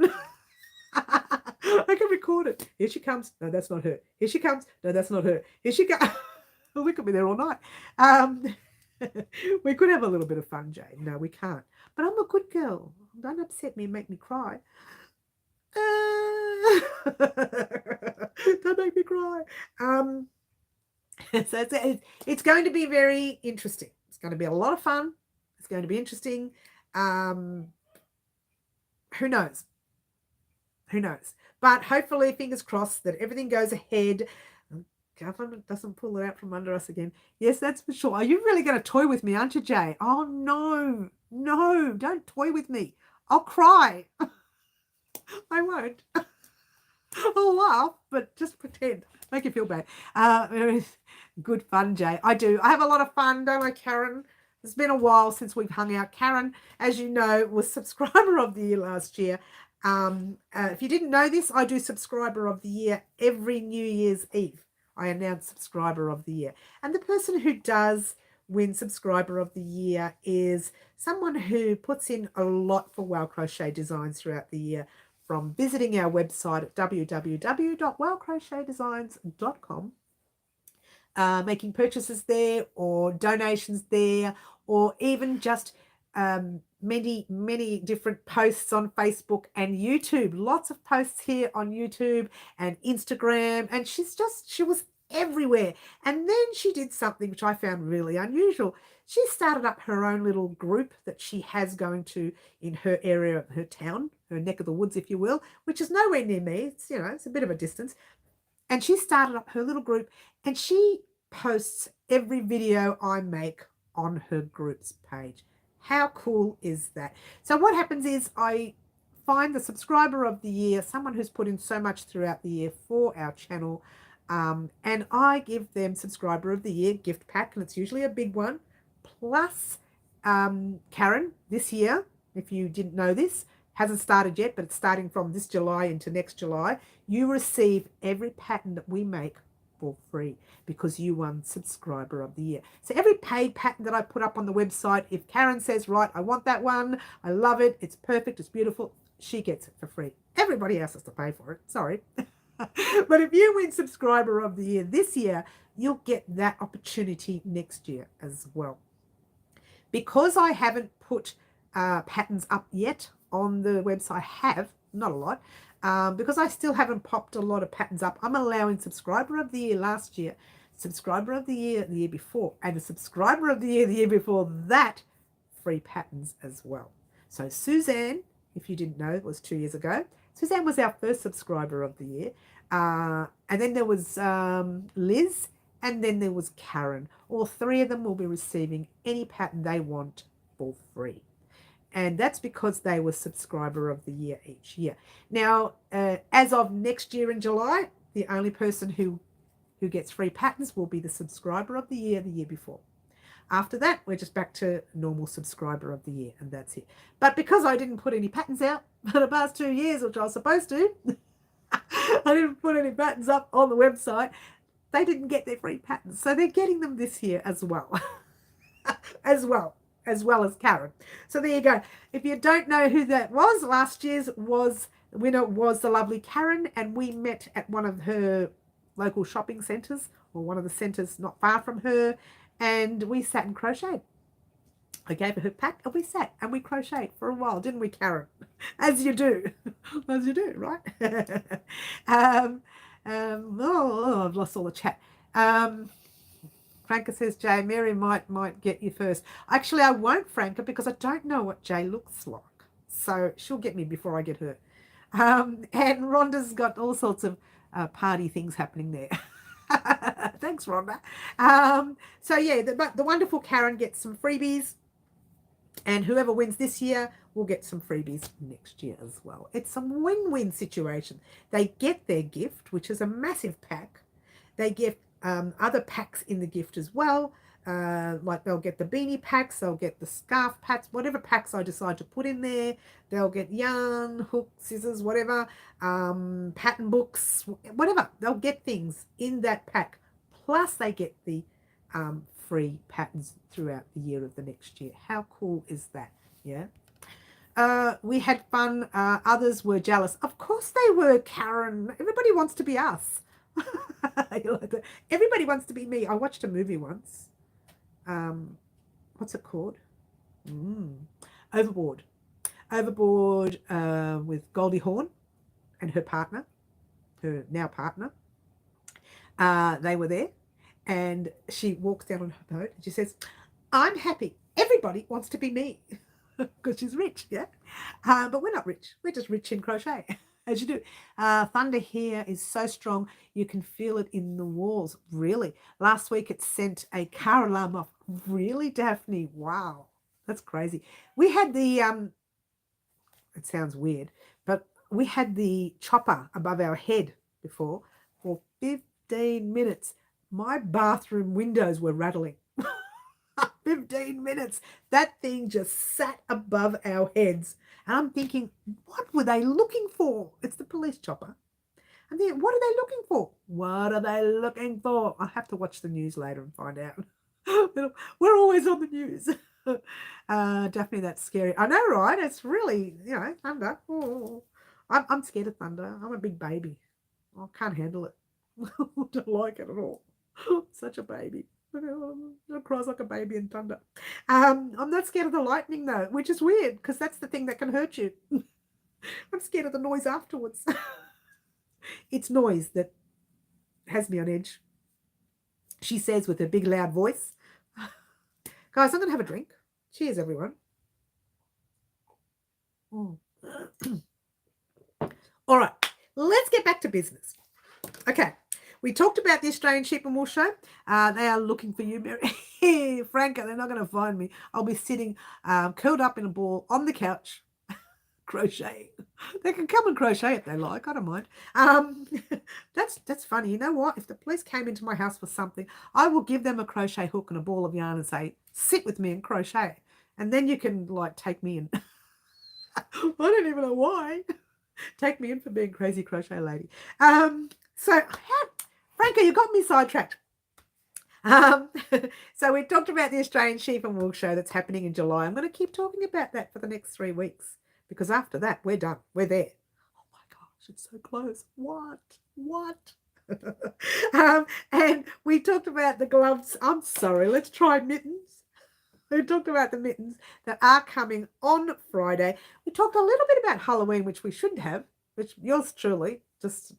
I can record it. Here she comes. No, that's not her. Here she comes. No, that's not her. Here she comes. Well, we could be there all night. We could have a little bit of fun, Jane. No, we can't. But I'm a good girl. Don't upset me and make me cry. Don't make me cry. So it's going to be very interesting. It's going to be a lot of fun. It's going to be interesting. Who knows? Who knows? But hopefully, fingers crossed that everything goes ahead. Government doesn't pull it out from under us again. Yes, that's for sure. Are you really going to toy with me, aren't you, Jay? Oh, no. No, don't toy with me. I'll cry. I won't. I'll laugh, but just pretend. Make you feel bad. Good fun, Jay. I do. I have a lot of fun, don't I, Karen? It's been a while since we've hung out. Karen, as you know, was Subscriber of the Year last year. If you didn't know this, I do Subscriber of the Year every New Year's Eve. I announce Subscriber of the Year. And the person who does win Subscriber of the Year is someone who puts in a lot for Wow Crochet designs throughout the year, from visiting our website at www.wowcrochetdesigns.com, making purchases there, or donations there, or even just many different posts on Facebook and YouTube. Lots of posts here on YouTube and Instagram, and she was everywhere. And then she did something which I found really unusual. She started up her own little group that she has going to in her area, her town, her neck of the woods, if you will, which is nowhere near me. It's, it's a bit of a distance. And she started up her little group, and she posts every video I make on her group's page. How cool is that? So what happens is I find the Subscriber of the Year, someone who's put in so much throughout the year for our channel, and I give them Subscriber of the Year gift pack, and it's usually a big one. Plus, Karen, this year, if you didn't know this, hasn't started yet, but it's starting from this July into next July, you receive every pattern that we make for free because you won Subscriber of the Year. So every paid pattern that I put up on the website, if Karen says, right, I want that one, I love it, it's perfect, it's beautiful, she gets it for free. Everybody else has to pay for it. Sorry. But if you win Subscriber of the Year this year, you'll get that opportunity next year as well. Because I haven't put patterns up yet on the website, I have, not a lot, because I still haven't popped a lot of patterns up. I'm allowing Subscriber of the Year last year, Subscriber of the year before, and a Subscriber of the year before that, free patterns as well. So Suzanne, if you didn't know, it was 2 years ago. Suzanne was our first Subscriber of the Year. And then there was Liz, and then there was Karen. All three of them will be receiving any pattern they want for free. And that's because they were Subscriber of the Year each year. Now, as of next year in July, the only person who gets free patterns will be the Subscriber of the year before. After that, we're just back to normal Subscriber of the Year, and that's it. But because I didn't put any patterns out for the past 2 years, which I was supposed to, I didn't put any patterns up on the website, they didn't get their free patterns. So they're getting them this year as well. as well as Karen. So there you go. If you don't know who that was, last year's winner was the lovely Karen, and we met at one of her local shopping centres, or one of the centres not far from her, and we sat and crocheted. I gave her her pack, and we sat and we crocheted for a while, didn't we, Karen? As you do. As you do, right? I've lost all the chat. Franca says, Jay, Mary might get you first. Actually, I won't, Franca, because I don't know what Jay looks like. So she'll get me before I get her. And Rhonda's got all sorts of party things happening there. Thanks, Rhonda. So yeah, the wonderful Karen gets some freebies, and whoever wins this year will get some freebies next year as well. It's some win-win situation. They get their gift, which is a massive pack. They get other packs in the gift as well. Like they'll get the beanie packs, they'll get the scarf packs, whatever packs I decide to put in there. They'll get yarn, hook, scissors, whatever, pattern books, whatever. They'll get things in that pack. Plus they get the free patterns throughout the year of the next year. How cool is that? Yeah. We had fun. Others were jealous. Of course they were, Karen. Everybody wants to be us. Everybody wants to be me. I watched a movie once. What's it called? Overboard with Goldie Hawn and her partner, her now partner. They were there, and she walks down on her boat and she says, I'm happy. Everybody wants to be me, because she's rich, yeah? But we're not rich. We're just rich in crochet. As you do. Thunder here is so strong, you can feel it in the walls. Really? Last week it sent a car alarm off. Really, Daphne? Wow. That's crazy. We had the, it sounds weird, but we had the chopper above our head before for 15 minutes. My bathroom windows were rattling. 15 minutes. That thing just sat above our heads. And I'm thinking, what were they looking for? It's the police chopper. I'm thinking, what are they looking for? What are they looking for? I'll have to watch the news later and find out. We're always on the news. Daphne, that's scary. I know, right? It's really, thunder. Oh, I'm scared of thunder. I'm a big baby. I can't handle it. I don't like it at all. Such a baby. It cries like a baby in thunder. I'm not scared of the lightning though, which is weird because that's the thing that can hurt you. I'm scared of the noise afterwards. It's noise that has me on edge. She says with her big loud voice. Guys, I'm going to have a drink. Cheers, everyone. All right, let's get back to business. Okay. We talked about the Australian Sheep and Wool Show. They are looking for you, Mary. Franca, they're not going to find me. I'll be sitting curled up in a ball on the couch, crocheting. They can come and crochet if they like. I don't mind. That's funny. You know what? If the police came into my house for something, I will give them a crochet hook and a ball of yarn and say, sit with me and crochet. And then you can, take me and I don't even know why. Take me in for being crazy crochet lady. Franco, you got me sidetracked. Um, so we talked about the Australian Sheep and Wool Show that's happening in July. I'm going to keep talking about that for the next 3 weeks because after that, we're done. We're there. Oh my gosh, it's so close. What? And we talked about the gloves. I'm sorry, let's try mittens. We talked about the mittens that are coming on Friday. We talked a little bit about Halloween, which we shouldn't have, which yours truly just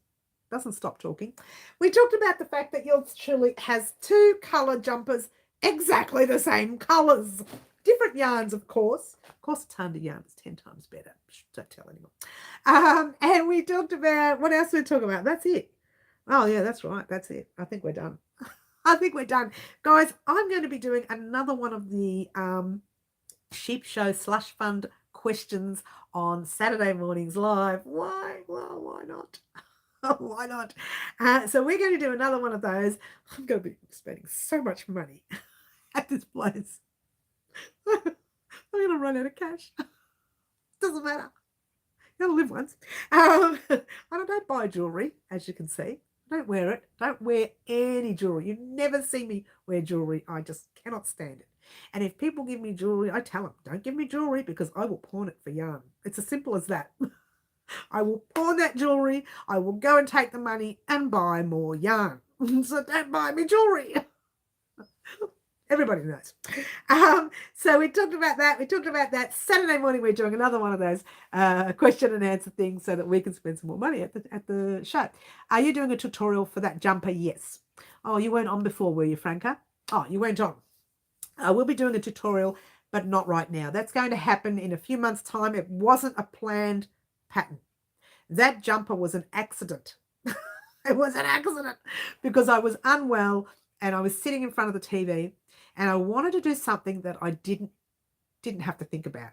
doesn't stop talking. We talked about the fact that yours truly has 2 colour jumpers, exactly the same colours. Different yarns, of course. Of course, Tarndie yarn is 10 times better. Don't tell anyone. And we talked about, what else did we talk about? That's it. Oh, yeah, that's right. That's it. I think we're done. I think we're done. Guys, I'm going to be doing another one of the Sheep Show / Fund questions on Saturday mornings live. Why? Well, why not? Why not? So we're going to do another one of those. I'm going to be spending so much money at this place. I'm going to run out of cash. Doesn't matter. You gotta live once. I don't buy jewelry, as you can see. I don't wear it. Don't wear any jewelry. You never see me wear jewelry. I just cannot stand it. And if people give me jewelry, I tell them, don't give me jewelry because I will pawn it for yarn. It's as simple as that. I will pawn that jewelry. I will go and take the money and buy more yarn. So don't buy me jewelry. Everybody knows. So we talked about that. We talked about that. Saturday morning, we're doing another one of those question and answer things so that we can spend some more money at the show. Are you doing a tutorial for that jumper? Yes. Oh, you weren't on before, were you, Franca? Oh, you went on. We'll be doing a tutorial, but not right now. That's going to happen in a few months' time. It wasn't a planned pattern. That jumper was an accident. It was an accident because I was unwell and I was sitting in front of the TV and I wanted to do something that I didn't have to think about.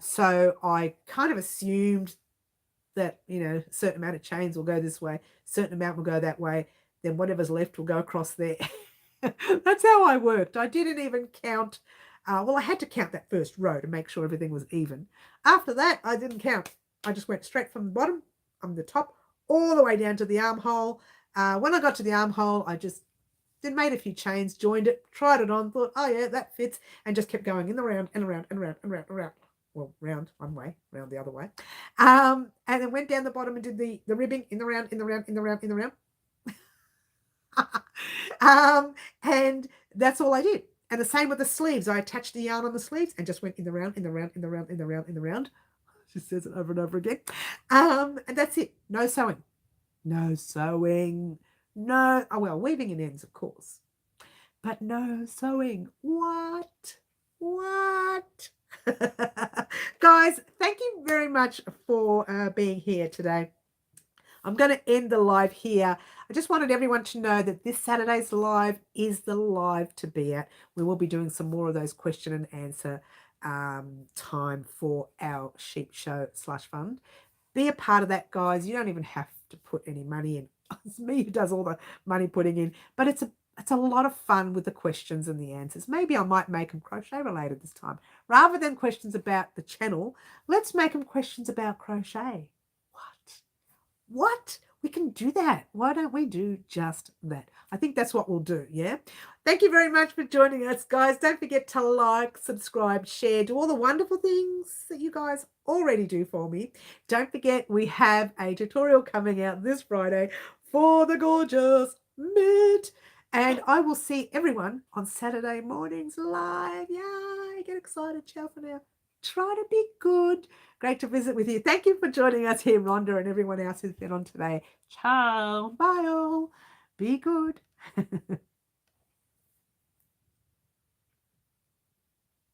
So I kind of assumed that, a certain amount of chains will go this way, certain amount will go that way, then whatever's left will go across there. That's how I worked. I didn't even count. Well, I had to count that first row to make sure everything was even. After that, I didn't count. I just went straight from the bottom, on the top, all the way down to the armhole. When I got to the armhole, I just made a few chains, joined it, tried it on, thought, oh yeah, that fits, and just kept going in the round and around and around and around and around. Well, round one way, round the other way. And then went down the bottom and did the ribbing in the round, in the round, in the round, in the round. And that's all I did. And the same with the sleeves. I attached the yarn on the sleeves and just went in the round, in the round, in the round, in the round, in the round. She says it over and over again. And that's it. No sewing. No sewing. No, oh well, weaving in ends, of course. But no sewing. What? Guys, thank you very much for being here today. I'm going to end the live here. I just wanted everyone to know that this Saturday's live is the live to be at. We will be doing some more of those question and answer time for our sheep show / fund. Be a part of that, guys. You don't even have to put any money in. It's me who does all the money putting in, but it's a lot of fun with the questions and the answers. Maybe I might make them crochet related this time. Rather than questions about the channel, let's make them questions about crochet. What? We can do that. Why don't we do just that? I think that's what we'll do, yeah? Thank you very much for joining us, guys. Don't forget to like, subscribe, share, do all the wonderful things that you guys already do for me. Don't forget, we have a tutorial coming out this Friday for the gorgeous Mid. And I will see everyone on Saturday mornings live. Yay! Get excited. Ciao for now. Try to be good. Great to visit with you. Thank you for joining us here, Rhonda, and everyone else who's been on today. Ciao. Bye all. Be good.